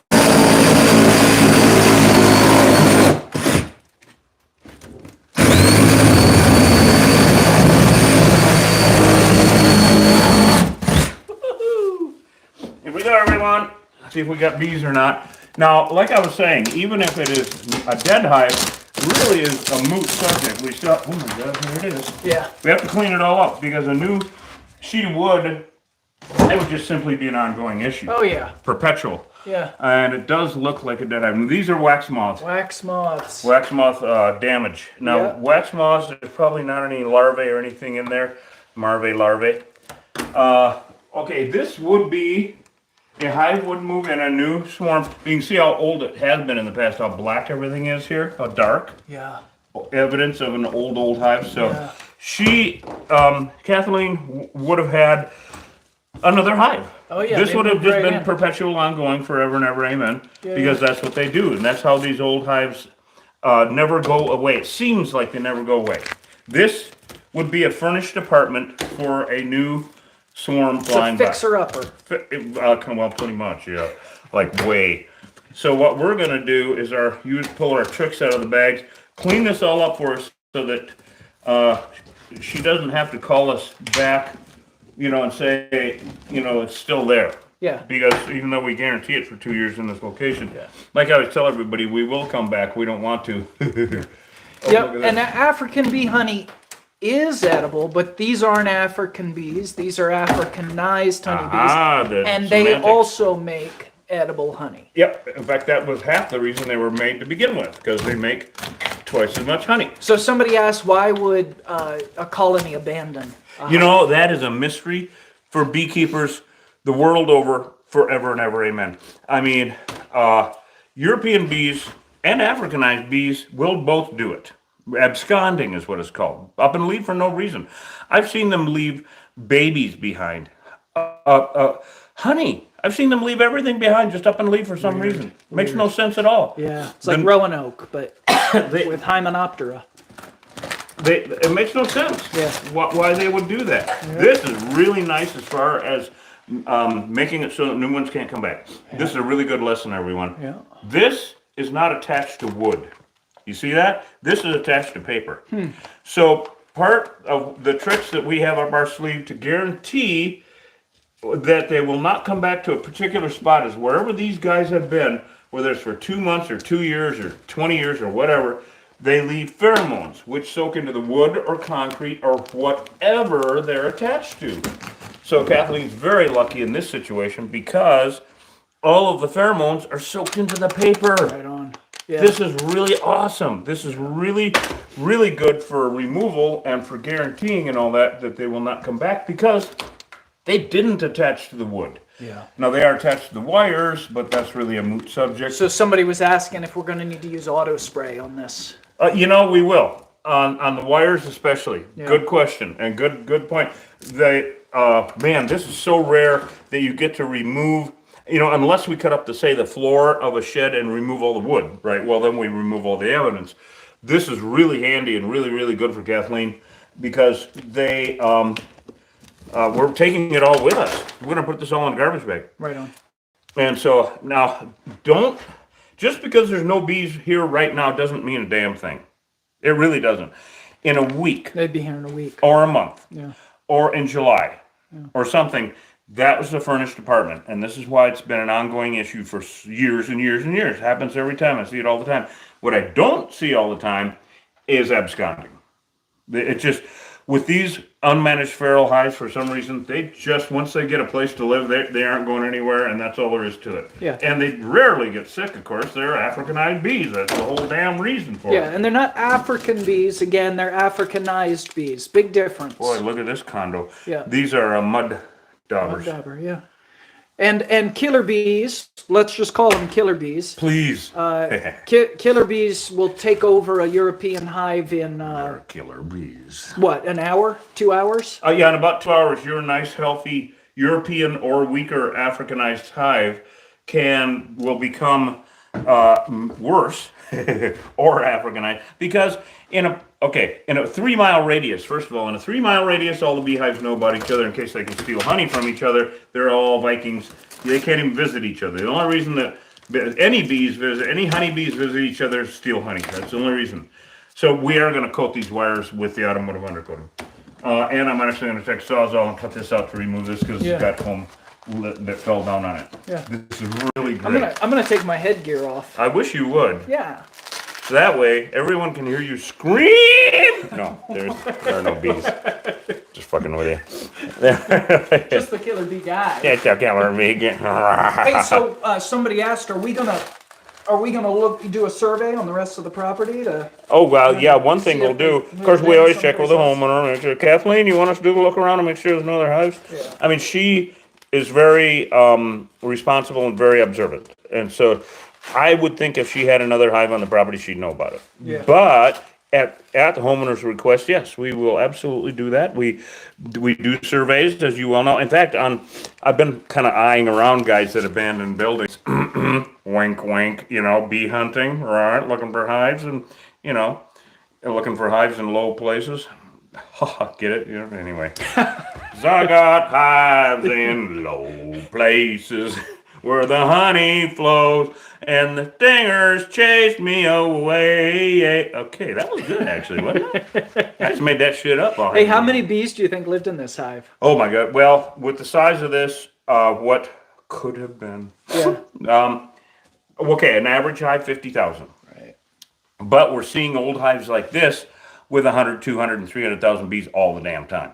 Here we go, everyone. See if we got bees or not. Now, like I was saying, even if it is a dead hive, it really is a moot subject. We still, oh my God, here it is. Yeah. We have to clean it all up because a new sheet of wood, it would just simply be an ongoing issue. Oh yeah. Perpetual. Yeah. And it does look like a dead hive. These are wax moths. Wax moths. Wax moth damage. Now, Yeah. wax moths, there's probably not any larvae or anything in there. Larvae. Okay, this would be, a hive would move in a new swarm. You can see how old it has been in the past, how black everything is here, how dark. Yeah. Evidence of an old hive. So Yeah. she, Kathleen, would have had another hive. Oh yeah. This they would have move just right been in. perpetual, ongoing, forever and ever, amen. Yeah, Because yeah. that's what they do, and that's how these old hives never go away. It seems like they never go away. This would be a furnished apartment for a new swarm It's a flying by. fixer-upper. Well, pretty much, yeah. Like way. So what we're gonna do is pull our tricks out of the bags, clean this all up for us so that she doesn't have to call us back, and say, it's still there. Yeah. Because even though we guarantee it for 2 years in this location, like I always tell everybody, we will come back. We don't want to. Oh, Yep. look at And that. African bee honey is edible, but these aren't African bees. These are Africanized honeybees. The And they semantics. also make edible honey. Yep. In fact, that was half the reason they were made to begin with, because they make twice as much honey. So somebody asked, why would a colony abandon? You know, that is a mystery for beekeepers the world over, forever and ever. Amen. I mean, European bees and Africanized bees will both do it. Absconding is what it's called. Up and leave for no reason. I've seen them leave babies behind. Honey. I've seen them leave everything behind, just up and leave for some reason. Makes no sense at all. Yeah. It's like Roanoke, but They, with Hymenoptera. it makes no sense. Yeah. Why they would do that. This is really nice as far as making it so that new ones can't come back. This is a really good lesson, everyone. Yeah. This is not attached to wood. You see that? This is attached to paper. So part of the tricks that we have up our sleeve to guarantee that they will not come back to a particular spot is wherever these guys have been, whether it's for 2 months or 2 years or 20 years or whatever, they leave pheromones, which soak into the wood or concrete or whatever they're attached to. So Kathleen's very lucky in this situation because all of the pheromones are soaked into the paper. Right on. Yeah. This is really awesome. This is really, really good for removal and for guaranteeing and all that they will not come back because they didn't attach to the wood. Yeah. Now they are attached to the wires, but that's really a moot subject. So somebody was asking if we're going to need to use auto spray on this. You know, we will on the wires especially. Yeah. Good question and good point. They man, this is so rare that you get to remove. You know, unless we cut up the floor of a shed and remove all the wood, right? Well, then we remove all the evidence. This is really handy and really, really good for Kathleen because they we're taking it all with us. We're gonna put this all in a garbage bag. Right on. And so now, just because there's no bees here right now doesn't mean a damn thing. It really doesn't. In a week They'd be here in a week. or a month Yeah. or in July or something, that was the furnished apartment. And this is why it's been an ongoing issue for years and years and years. It happens every time. I see it all the time. What I don't see all the time is absconding. It just, with these unmanaged feral hives, for some reason, they just, once they get a place to live, they aren't going anywhere, and that's all there is to it. Yeah. And they rarely get sick, of course. They're Africanized bees. That's the whole damn reason for Yeah, it. and they're not African bees. Again, they're Africanized bees. Big difference. Boy, look at this condo. Yeah. These are mud daubers. Dauber, yeah. And killer bees, let's just call them killer bees. Please. Killer bees will take over a European hive in, They're killer bees. what, an hour? 2 hours? Yeah, in about 2 hours, your nice, healthy European or weaker Africanized hive will become worse or Africanized because in a 3-mile radius, first of all, in a 3-mile radius, all the beehives know about each other in case they can steal honey from each other. They're all Vikings. They can't even visit each other. The only reason that any honeybees visit each other is steal honey. That's the only reason. So we are going to coat these wires with the automotive undercoating. And I'm actually going to take Sawzall and cut this out to remove this because Yeah. it's got foam that fell down on it. Yeah. This is really great. I'm gonna take my headgear off. I wish you would. Yeah. So that way, everyone can hear you scream. No, there are no bees. Just fucking with you. Just the killer bee guy. It's a killer bee. Hey, so somebody asked, are we gonna do a survey on the rest of the property to? Oh, well, yeah, one thing we'll do, of course, we always check with the someplace else. homeowner, make sure, Kathleen, you want us to do a look around and make sure there's no other hives? Yeah. I mean, she is very responsible and very observant. And so I would think if she had another hive on the property, she'd know about it. Yeah. But at the homeowner's request, yes, we will absolutely do that. We do surveys, as you well know. In fact, I've been kind of eyeing around guys that abandon buildings. Wink, wink, bee hunting, right? Looking for hives and, looking for hives in low places. Get it? Anyway. I got hives in low places where the honey flows and the stingers chase me away. Okay, that was good, actually, wasn't it? I just made that shit up. Hey, how many bees do you think lived in this hive? Oh, my God. Well, with the size of this, what could have been. Yeah. Okay, an average hive, 50,000. Right. But we're seeing old hives like this with 100, 200, and 300,000 bees all the damn time.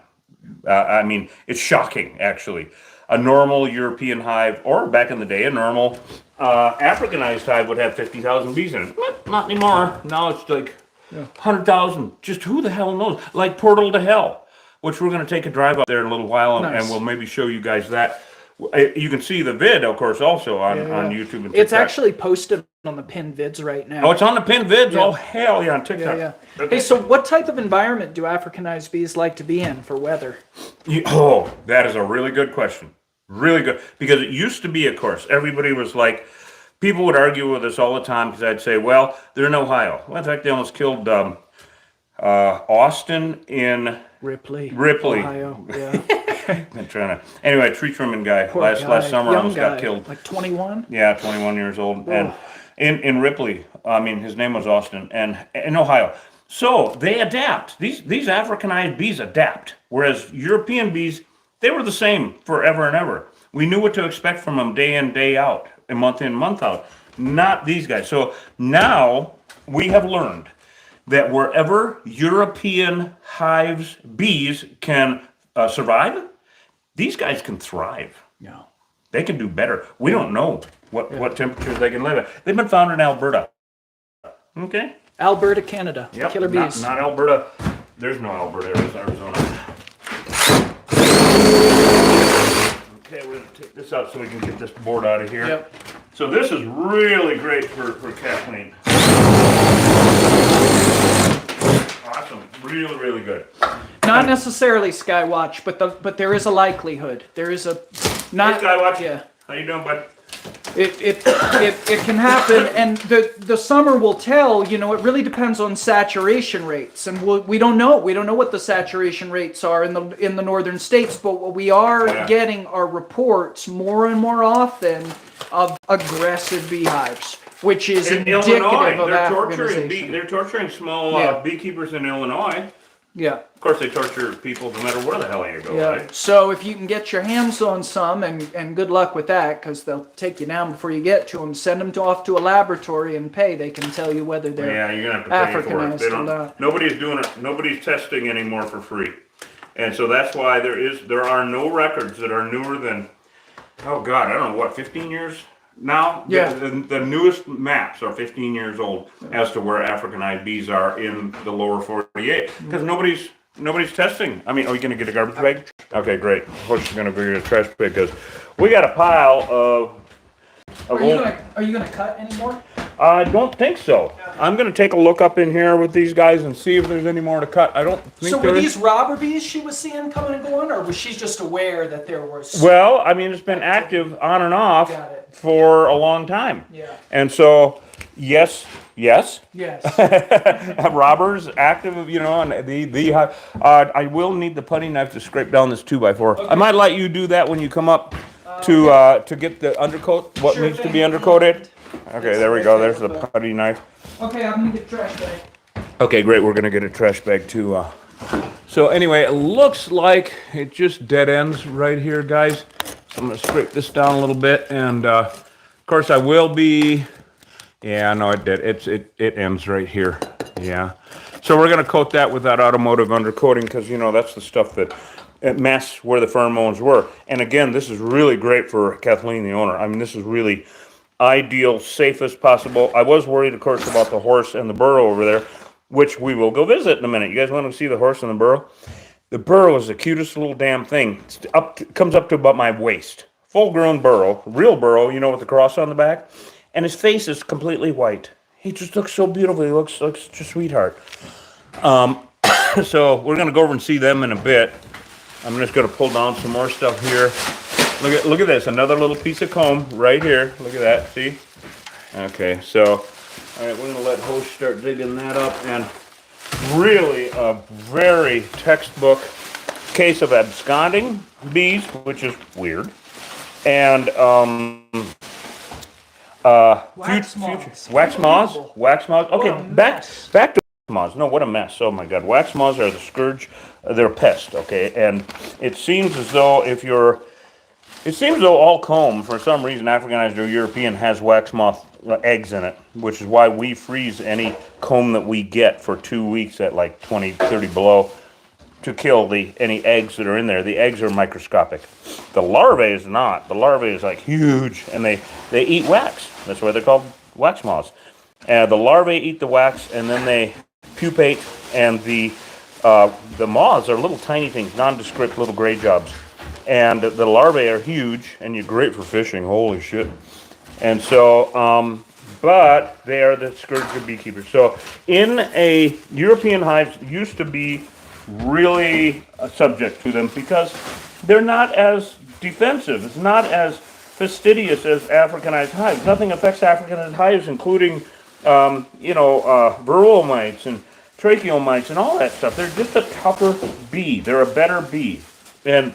I mean, it's shocking, actually. A normal European hive, or back in the day, a normal Africanized hive would have 50,000 bees in it. Not anymore. Now it's like 100,000. Just who the hell knows? Like Portal to Hell, which we're going to take a drive up there in a little while, and we'll maybe show you guys that. You can see the vid, of course, also on YouTube and TikTok. It's actually posted on the pinned vids right now. Oh, it's on the pinned vids? Oh, hell yeah, on TikTok. Yeah. Hey, so what type of environment do Africanized bees like to be in for weather? Oh, that is a really good question. Really good. Because it used to be, of course, everybody was like, people would argue with us all the time because I'd say, well, they're in Ohio. Well, in fact, they almost killed Austin in Ripley. Ohio. Yeah. I'm trying to. Anyway, tree trimming guy Poor last guy. summer Young almost guy, got killed. Like 21? Yeah, 21 years old. And in Ripley, I mean, his name was Austin, and in Ohio. So they adapt. These Africanized bees adapt, whereas European bees, they were the same forever and ever. We knew what to expect from them day in, day out, and month in, month out. Not these guys. So now we have learned that wherever European hives, bees can survive, these guys can thrive. No. They can do better. We don't know what temperatures they can live at. They've been found in Alberta. Okay? Alberta, Canada. Yep. Killer bees. Not Alberta. There's no Alberta. There's Arizona. Okay, we're going to take this out so we can get this board out of here. Yep. So this is really great for Kathleen. Awesome. Really, really good. Not necessarily Skywatch, but there is a likelihood. There is a not Hey, Skywatch. Yeah. How you doing, bud? It can happen, and the summer will tell. You know, it really depends on saturation rates, and we don't know. We don't know what the saturation rates are in the northern states, but what we are getting are reports more and more often of aggressive beehives, which is In indicative Illinois, of they're torturing small beekeepers in Illinois. Yeah. Of course, they torture people no matter where the hell you go, Yeah. right? So if you can get your hands on some, and good luck with that, because they'll take you down before you get to them. Send them off to a laboratory and pay. They can tell you whether they're Yeah, you're gonna have to pay for it. Africanized or not. Nobody's doing it. Nobody's testing anymore for free, and so that's why there are no records that are newer than, oh God, I don't know what, 15 years now. Yeah. The newest maps are 15 years old as to where Africanized bees are in the lower 48 because nobody's testing. I mean, are you going to get a garbage bag? Okay, great. Horse is going to go get a trash bag because we got a pile of Are you gonna cut anymore? I don't think so. I'm going to take a look up in here with these guys and see if there's any more to cut. I don't think So there were is. these robber bees she was seeing coming and going, or was she just aware that there was? Well, I mean, it's been active on and off Got it. for a long time. Yeah. And so, yes. Yes. Robbers active, you know, and I will need the putty knife to scrape down this 2x4. Okay. I might let you do that when you come up to get the undercoat, what Sure needs to thing. be undercoated. Okay, there we go. There's the putty knife. Okay, I'm gonna get trash bag. Okay, great. We're gonna get a trash bag too. So anyway, it looks like it just dead ends right here, guys. So I'm gonna scrape this down a little bit, and of course I will be. Yeah, no, it did. It ends right here. Yeah. So we're gonna coat that with that automotive undercoating because you know that's the stuff that it masks where the pheromones were. And again, this is really great for Kathleen, the owner. I mean, this is really ideal, safest possible. I was worried, of course, about the horse and the burro over there, which we will go visit in a minute. You guys want to see the horse and the burro? The burro is the cutest little damn thing. Comes up to about my waist. Full-grown burro, real burro, you know, with the cross on the back. And his face is completely white. He just looks so beautiful. He looks like such a sweetheart. So we're going to go over and see them in a bit. I'm just going to pull down some more stuff here. Look at this, another little piece of comb right here. Look at that, see? Okay, so, all right, we're gonna let Hosh start digging that up, and really a very textbook case of absconding bees, which is weird, and Wax moths. wax moths. Okay, What a back mess. to wax moths. No, what a mess. Oh my God, wax moths are the scourge. They're a pest. Okay, and it seems as though if you're It seems though all comb, for some reason, Africanized or European, has wax moth eggs in it, which is why we freeze any comb that we get for 2 weeks at like 20, 30 below to kill any eggs that are in there. The eggs are microscopic. The larvae is not. The larvae is like huge, and they eat wax. That's why they're called wax moths. The larvae eat the wax, and then they pupate, and the moths are little tiny things, nondescript little gray jobs. And the larvae are huge, and you're great for fishing. Holy shit. And so, but they are the scourge of beekeepers. So in a European hives used to be really subject to them because they're not as defensive. It's not as fastidious as Africanized hives. Nothing affects Africanized hives, including, varroa mites and tracheal mites and all that stuff. They're just a tougher bee. They're a better bee. And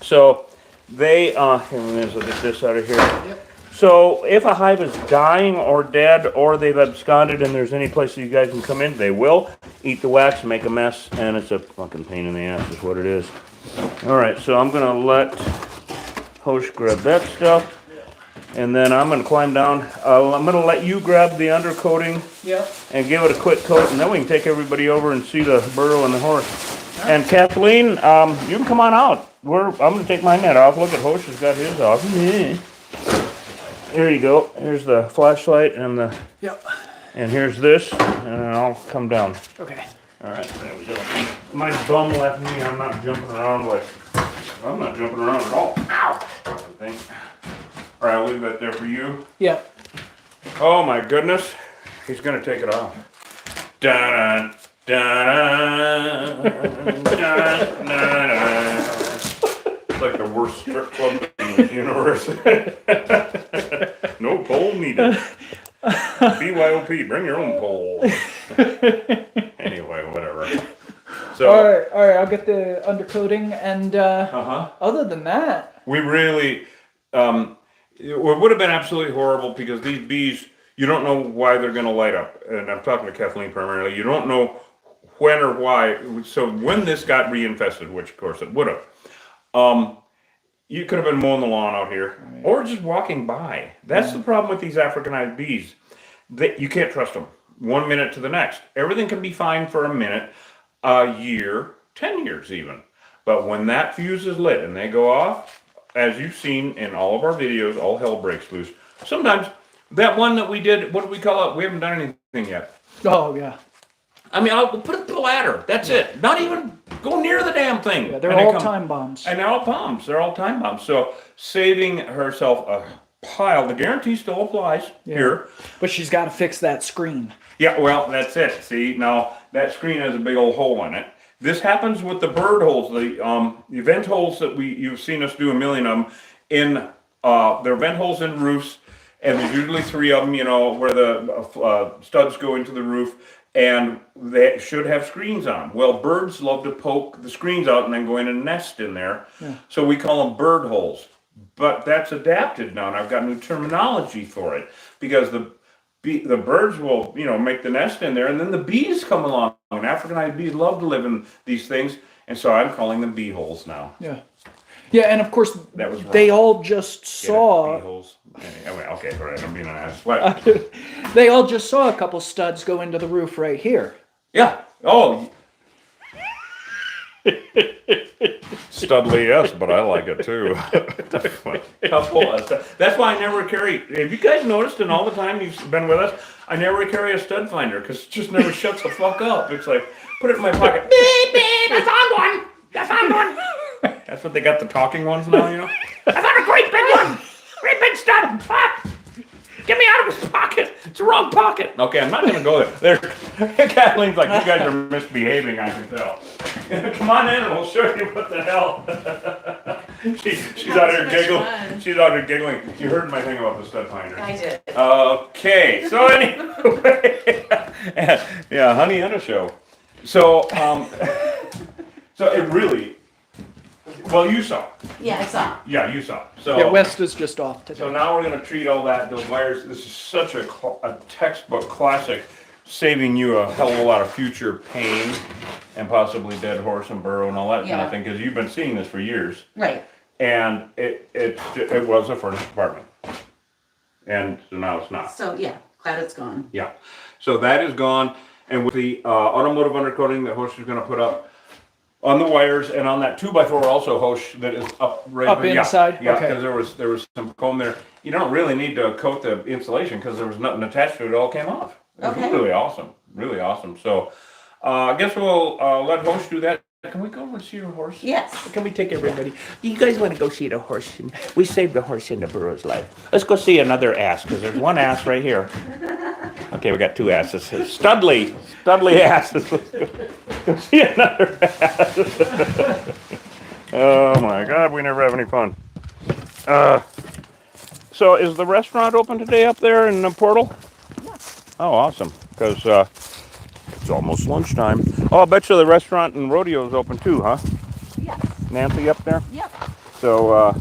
so they, let's get this out of here. Yep. So if a hive is dying or dead or they've absconded and there's any place that you guys can come in, they will eat the wax, make a mess, and it's a fucking pain in the ass is what it is. All right, so I'm going to let Hosh grab that stuff. And then I'm going to climb down. I'm going to let you grab the undercoating and give it a quick coat, and then we can take everybody over and see the burro and the horse. And Kathleen, you can come on out. I'm going to take my net off. Look at Hosh has got his off. Here you go. Here's the flashlight and the. Yep. And here's this, and I'll come down. Okay. All right, there we go. My bum left me. I'm not jumping around I'm not jumping around at all. Ow! All right, I'll leave that there for you. Yep. Oh my goodness, he's gonna take it off. Dun dun dun dun dun. It's like the worst strip club in the universe. No pole needed. BYOP, bring your own pole. Anyway, whatever. So, all right, I'll get the undercoating, and other than that, we really, it would have been absolutely horrible because these bees, you don't know why they're going to light up. And I'm talking to Kathleen primarily. You don't know when or why. So when this got reinfested, which of course it would have, you could have been mowing the lawn out here, or just walking by. That's the problem with these Africanized bees. You can't trust them 1 minute to the next. Everything can be fine for a minute, a year, 10 years even. But when that fuse is lit and they go off, as you've seen in all of our videos, all hell breaks loose. Sometimes that one that we did, what do we call it? We haven't done anything yet. Oh, yeah. I mean, I'll put it to the ladder. That's it. Not even go near the damn thing. Yeah, they're all time bombs. And they're all bombs. They're all time bombs. So saving herself a pile, the guarantee still applies here. But she's got to fix that screen. Yeah, well, that's it. See, now that screen has a big old hole in it. This happens with the bird holes, the vent holes that you've seen us do a million of them in. They're vent holes in roofs, and there's usually 3 of them. Where the studs go into the roof. And they should have screens on. Well, birds love to poke the screens out and then go in and nest in there. Yeah. So we call them bird holes. But that's adapted now, and I've got new terminology for it because the birds will, make the nest in there, and then the bees come along. And Africanized bees love to live in these things, and so I'm calling them bee holes now. Yeah. Yeah, and of course, they all just saw. Bee holes. Anyway, okay, all right, I'm being an ass. What? They all just saw a couple studs go into the roof right here. Yeah. Oh. Studly, yes, but I like it too. That's why I never carry. Have you guys noticed in all the time you've been with us, I never carry a stud finder because it just never shuts the fuck up. It's like, put it in my pocket. Beep, beep, I found one. I found one. That's what they got the talking ones now, I found a great big one. Great big stud. Ah, get me out of his pocket. It's the wrong pocket. Okay, I'm not going to go there. Kathleen's like, you guys are misbehaving, I can tell. Come on in and we'll show you what the hell. She's out here giggling. Fun. She's out here giggling. You heard my thing about the stud finder. I did. Okay, so anyway. Yeah, honey and a show. So, so it really, well, you saw. Yeah, I saw. Yeah, you saw. So yeah, West is just off today. So now we're going to treat all those wires. This is such a textbook classic, saving you a hell of a lot of future pain and possibly dead horse and burrow and all that kind of thing, because you've been seeing this for years. Right. and it was a furnished apartment, and so now it's not. So yeah, glad it's gone. Yeah, so that is gone, and with the automotive undercoating that Hosh is going to put up on the wires and on that 2x4 also, Hosh, that is up right Up yeah, inside? Yeah, Okay. because there was some comb there. You don't really need to coat the insulation because there was nothing attached to it. It all came off. It was Okay. really awesome, really awesome. So I guess we'll let Hosh do that. Can we go over and see your horse? Yes. Can we take everybody? You guys want to go see the horse? And we saved the horse in the burro's life. Let's go see another ass, because there's one ass right here. Okay, we got two asses. Studley asses. Let's go see another ass. Oh my God, we never have any fun. So is the restaurant open today up there in the portal? Yes. Oh, awesome, because it's almost lunchtime. Oh, I bet you the restaurant and rodeo is open too, huh? Yes. Nancy up there? Yep. So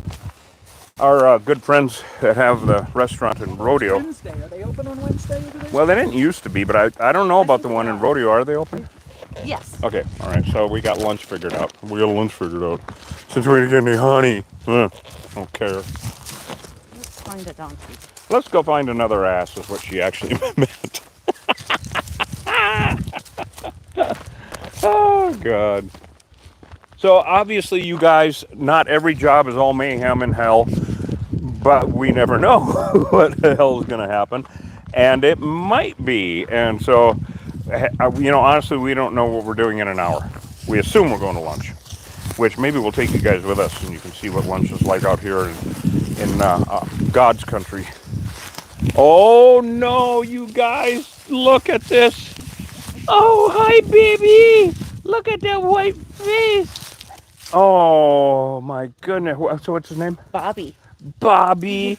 our good friends that have the restaurant and rodeo. Wednesday. Are they open on Wednesday over there? Well, they didn't used to be, but I don't know about the one in rodeo. Are they open? Yes. Okay, all right. So we got lunch figured out. We got lunch figured out. Since we didn't get any honey, don't care. Let's find a donkey. Let's go find another ass. Is what she actually meant. Oh God. So obviously, you guys, not every job is all mayhem and hell, but we never know what the hell is going to happen, and it might be. And so, honestly, we don't know what we're doing in an hour. We assume we're going to lunch, which maybe we'll take you guys with us, and you can see what lunch is like out here in God's country. Oh no, you guys, look at this. Oh, hi, baby. Look at that white face. Oh, my goodness. So what's his name? Bobby. Bobby.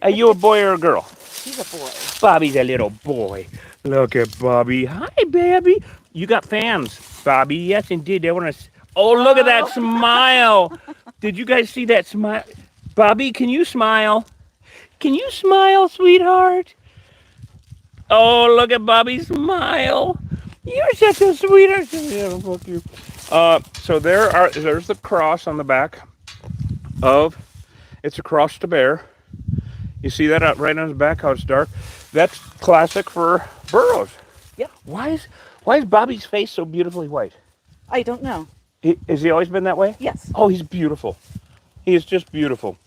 Are you a boy or a girl? He's a boy. Bobby's a little boy. Look at Bobby. Hi, baby. You got fans, Bobby. Yes, indeed. They want to. Oh, look at that smile. Did you guys see that smile? Bobby, can you smile? Can you smile, sweetheart? Oh, look at Bobby's smile. You're such a sweetheart. Yeah, fuck you. So there's the cross on the back of, it's a cross to bear. You see that right on his back, how it's dark? That's classic for burros. Yep. Why is Bobby's face so beautifully white? I don't know. Has he always been that way? Yes. Oh, he's beautiful. He is just beautiful.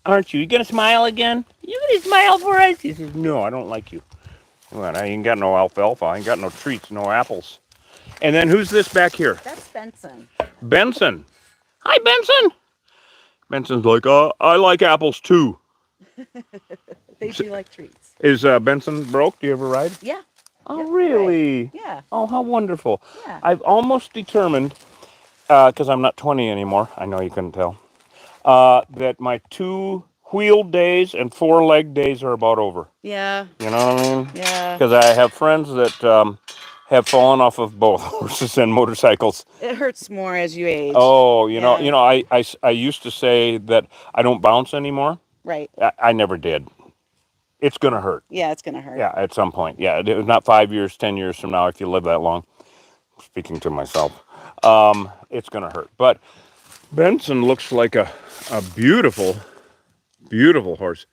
Aren't you? You gonna smile again? You gonna smile for us? He says, no, I don't like you. Well, I ain't got no alfalfa. I ain't got no treats, no apples. And then who's this back here? That's Benson. Benson. Hi, Benson. Benson's like, I like apples too. They do like treats. Is Benson broke? Do you ever ride? Yeah. Oh, Yep, really? right. Yeah. Oh, how wonderful. Yeah. I've almost determined, because I'm not 20 anymore, I know you couldn't tell, that my 2 wheel days and 4 leg days are about over. Yeah. You know what I mean? Yeah. Because I have friends that have fallen off of both horses and motorcycles. It hurts more as you age. Oh, Yeah. I used to say that I don't bounce anymore. Right. I never did. It's going to hurt. Yeah, it's going to hurt. Yeah, at some point. Yeah, it's not 5 years, 10 years from now, if you live that long. Speaking to myself, it's going to hurt. But Benson looks like a beautiful, beautiful horse.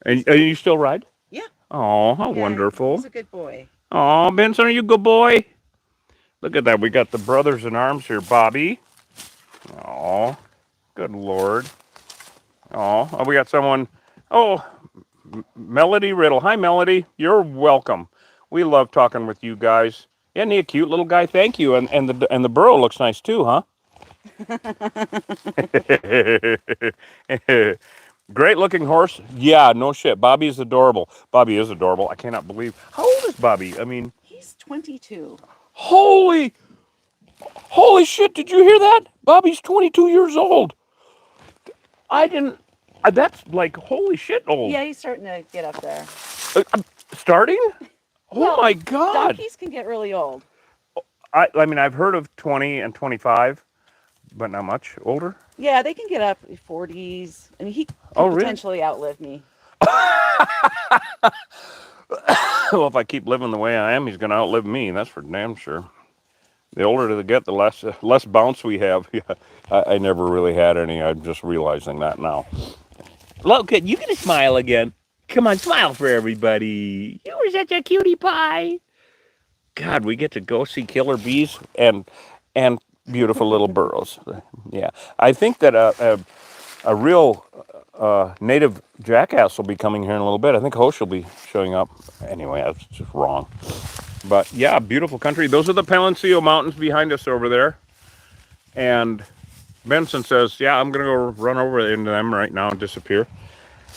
And you still ride? Yeah. Oh, how Yeah, wonderful. He's a good boy. Oh, Benson, are you a good boy? Look at that. We got the brothers in arms here, Bobby. Oh, good Lord. Oh, we got someone. Oh, Melody Riddle. Hi, Melody. You're welcome. We love talking with you guys. Isn't he a cute little guy? Thank you. And the burro looks nice too, huh? Great looking horse. Yeah, no shit. Bobby is adorable. Bobby is adorable. I cannot believe. How old is Bobby? I mean, He's 22. holy shit. Did you hear that? Bobby's 22 years old. I didn't. That's like holy shit old. Yeah, he's starting to get up there. Starting? Oh Well, my God. Donkeys can get really old. I mean, I've heard of 20 and 25, but not much older. Yeah, they can get up 40s. I mean, he could really? potentially outlive me. Well, if I keep living the way I am, he's going to outlive me. That's for damn sure. The older they get, the less bounce we have. Yeah, I never really had any. I'm just realizing that now. Look, you can smile again. Come on, smile for everybody. You were such a cutie pie. God, we get to go see killer bees and beautiful little burrows. Yeah, I think that a real native jackass will be coming here in a little bit. I think Hosh will be showing up. Anyway, that's just wrong. But yeah, beautiful country. Those are the Palencia Mountains behind us over there. And Benson says, yeah, I'm going to go run over into them right now and disappear.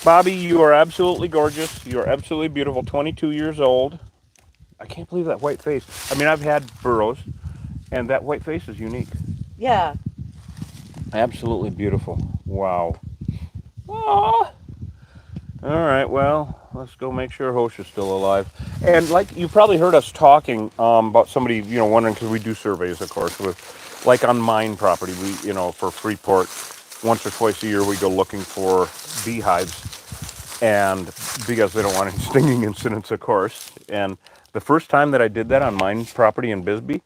Bobby, you are absolutely gorgeous. You are absolutely beautiful. 22 years old. I can't believe that white face. I mean, I've had burrows, and that white face is unique. Yeah. Absolutely beautiful. Wow. Aww. All right, well, let's go make sure Hosh is still alive. And like you probably heard us talking about somebody, wondering, because we do surveys, of course, with like on mine property, we, for Freeport, once or twice a year we go looking for beehives, and because they don't want any stinging incidents, of course. And the first time that I did that on mine property in Bisbee,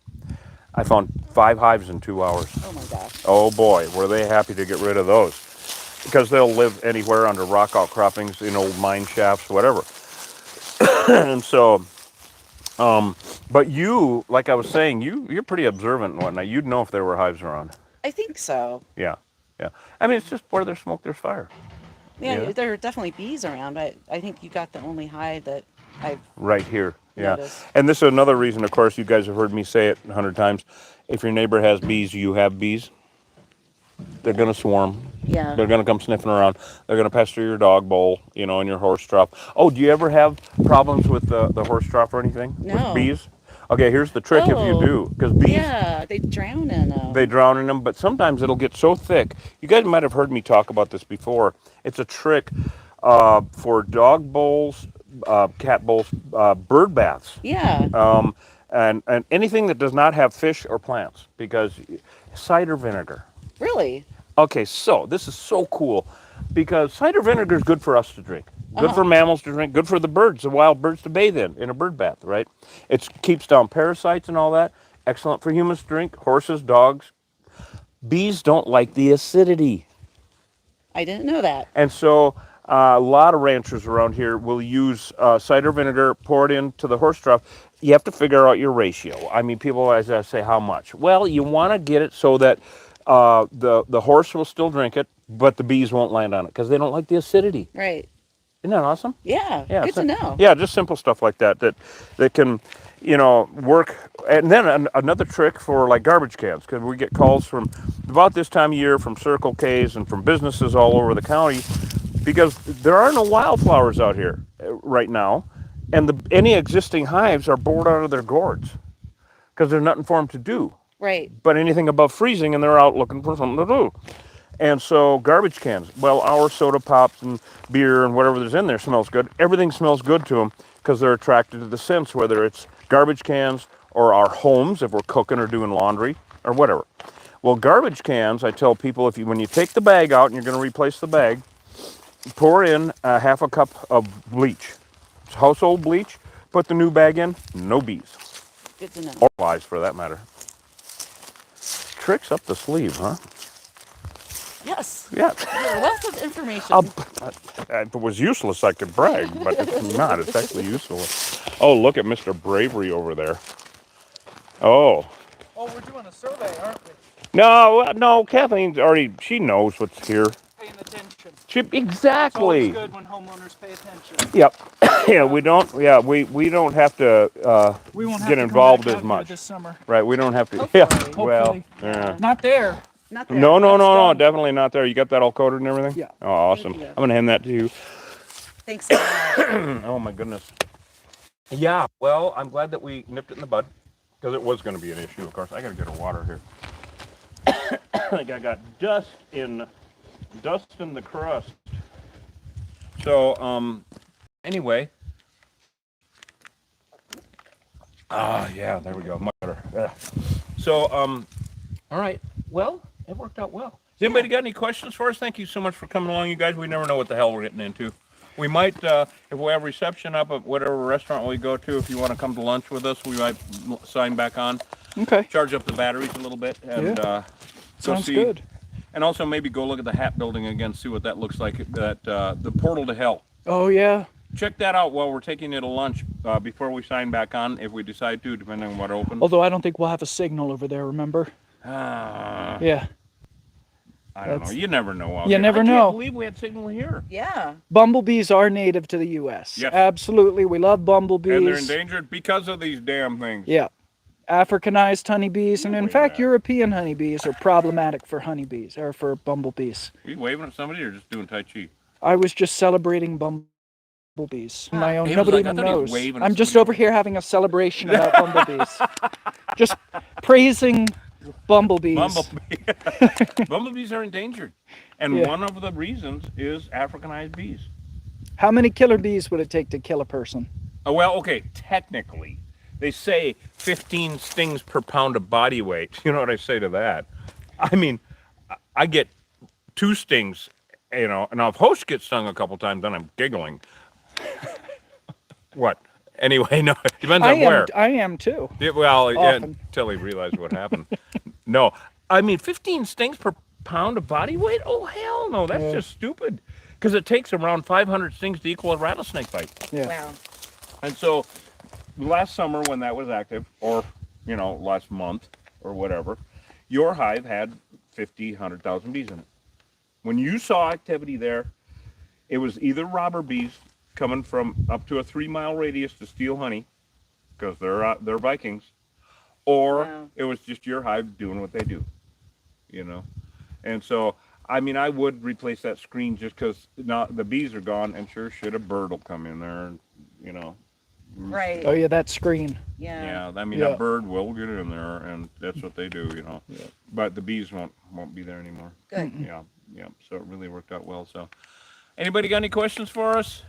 I found 5 hives in 2 hours. Oh my gosh. Oh boy, were they happy to get rid of those. Because they'll live anywhere under rock outcroppings, in old mine shafts, whatever. And so, but you, like I was saying, you're pretty observant and whatnot. You'd know if there were hives around. I think so. Yeah, yeah. I mean, it's just where there's smoke, there's fire. Yeah, there are definitely bees around, but I think you got the only hive that I've Right here, yeah. noticed. And this is another reason, of course, you guys have heard me say it 100 times. If your neighbor has bees, you have bees. They're going to swarm. Yeah. They're going to come sniffing around. They're going to pester your dog bowl, and your horse trough. Oh, do you ever have problems with the horse trough or anything? No. With bees? Okay, here's the trick if you do. Because bees, Yeah, they drown in them. they drown in them, but sometimes it'll get so thick. You guys might have heard me talk about this before. It's a trick for dog bowls, cat bowls, bird baths. Yeah. And anything that does not have fish or plants. Because cider vinegar. Really? Okay, so this is so cool because cider vinegar is good for us to drink, good for mammals to drink, good for the birds, the wild birds to bathe in a bird bath, right? It keeps down parasites and all that. Excellent for humans to drink, horses, dogs. Bees don't like the acidity. I didn't know that. And so a lot of ranchers around here will use cider vinegar, pour it into the horse trough. You have to figure out your ratio. I mean, people always say how much. Well, you want to get it so that the horse will still drink it, but the bees won't land on it because they don't like the acidity. Right. Isn't that awesome? Yeah. Yeah, Good to know. Yeah, just simple stuff like that can, work. And then another trick for like garbage cans, because we get calls from about this time of year from Circle K's and from businesses all over the county, because there are no wildflowers out here right now, and any existing hives are bored out of their gourds because there's nothing for them to do. Right. But anything above freezing, and they're out looking for something to do. And so garbage cans, well, our soda pops and beer and whatever there's in there smells good. Everything smells good to them because they're attracted to the scents, whether it's garbage cans or our homes if we're cooking or doing laundry or whatever. Well, garbage cans, I tell people, when you take the bag out and you're going to replace the bag, pour in a half a cup of bleach. It's household bleach. Put the new bag in, no bees. Good to know. Or flies for that matter. Tricks up the sleeve, huh? Yes. Yeah. You're a wealth of information. If it was useless, I could brag, but it's not. It's actually useful. Oh, look at Mr. Bravery over there. Oh. Oh, we're doing a survey, aren't we? No, Kathleen's already, she knows what's here. Paying attention. Exactly. It's always good when homeowners pay attention. Yep. Yeah, we don't have to We won't have get to come involved back as out here much. this summer. Right, we don't have to. Hopefully. Yeah. Well, Hopefully. yeah. Not there. Not there. No, That's done. definitely not there. You got that all coded and everything? Yeah. Oh, awesome. you. I'm going to hand that to you. Thanks. a lot. Oh, my goodness. Yeah, well, I'm glad that we nipped it in the bud, because it was going to be an issue, of course. I got to get her water here. I think I got dust in the crust. So, anyway. Yeah, there we go. Much better. Yeah. So, all right. Well, it worked out well. Has anybody got any questions for us? Thank you so much for coming along, you guys. We never know what the hell we're getting into. We might, if we have reception up at whatever restaurant we go to, if you want to come to lunch with us, we might sign back on. Okay. charge up the batteries a little bit, and go Sounds see. good. And also maybe go look at the Hat Building again, see what that looks like. That the portal to hell. Oh yeah. Check that out while we're taking you to lunch before we sign back on, if we decide to, depending on what opens. Although I don't think we'll have a signal over there. Remember? Yeah. I don't know. You never know. You never I know. can't believe we had signal here. Yeah. Bumblebees are native to the U.S. Yes. Absolutely, we love bumblebees. And they're endangered because of these damn things. Yeah. Africanized honeybees, and in Wait a fact, minute. European honeybees are problematic for honeybees or for bumblebees. Are you waving at somebody or just doing Tai Chi? I was just celebrating bumblebees. My own. He was Nobody like, I even thought he was knows. waving at I'm just somebody. over here having a celebration about bumblebees. Just praising bumblebees. Bumblebees are endangered. And Yeah. one of the reasons is Africanized bees. How many killer bees would it take to kill a person? Oh, well, okay, technically, they say 15 stings per pound of body weight. You know what I say to that? I mean, I get 2 stings, you know, and if Hosh gets stung a couple times, then I'm giggling. What? Anyway, no, it depends on where. I am too. Yeah, well, yeah, Often. until he realized what happened. No, I mean, 15 stings per pound of body weight? Oh, hell no, that's just stupid. Because it takes around 500 stings to equal a rattlesnake bite. Yeah. Wow. And so last summer when that was active, or, you know, last month or whatever, your hive had 50, 100,000 bees in it. When you saw activity there, it was either robber bees coming from up to a 3-mile radius to steal honey, because they're Vikings, or Wow. it was just your hive doing what they do, you know. And so, I mean, I would replace that screen just because now the bees are gone, and sure shit, a bird will come in there, and, you know. Right. Oh yeah, that screen. Yeah. Yeah, I mean, Yeah. a bird will get in there, and that's what they do, you know. Yeah. But the bees won't be there anymore. Good. Yeah, yeah. So it really worked out well. So, anybody got any questions for us?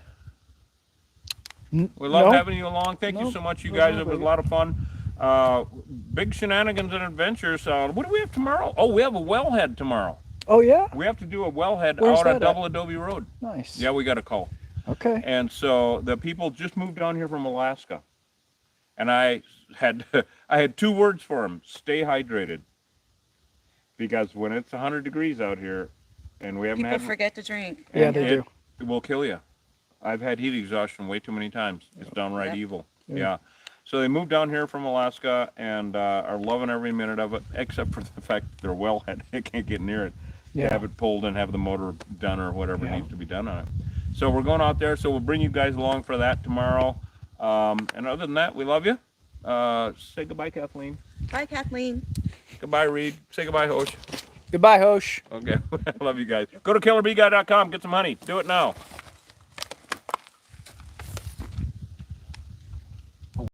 We love No. having you along. Thank you No, so much, you no, guys. no, It was a baby. lot of fun. Big shenanigans and adventures. What do we have tomorrow? Oh, we have a wellhead tomorrow. Oh yeah. We have to do a wellhead Where's out that at at? Double Adobe Road. Nice. Yeah, we got a call. Okay. And so the people just moved down here from Alaska, and I had 2 words for them: stay hydrated. Because when it's 100 degrees out here, and we haven't People had, forget to drink. Yeah, and they do. It will kill you. I've had heat exhaustion way too many times. It's downright Yep. evil. Yeah. Yeah. So they moved down here from Alaska and are loving every minute of it, except for the fact that their wellhead, they can't get near it. Yeah. Have it pulled and have the motor done or whatever Yeah. needs to be done on it. So we're going out there. So we'll bring you guys along for that tomorrow. And other than that, we love you. Say goodbye, Kathleen. Bye, Kathleen. Goodbye, Reed. Say goodbye, Hosh. Goodbye, Hosh. Okay. Love you guys. Go to killerbeeguy.com. Get some honey. Do it now.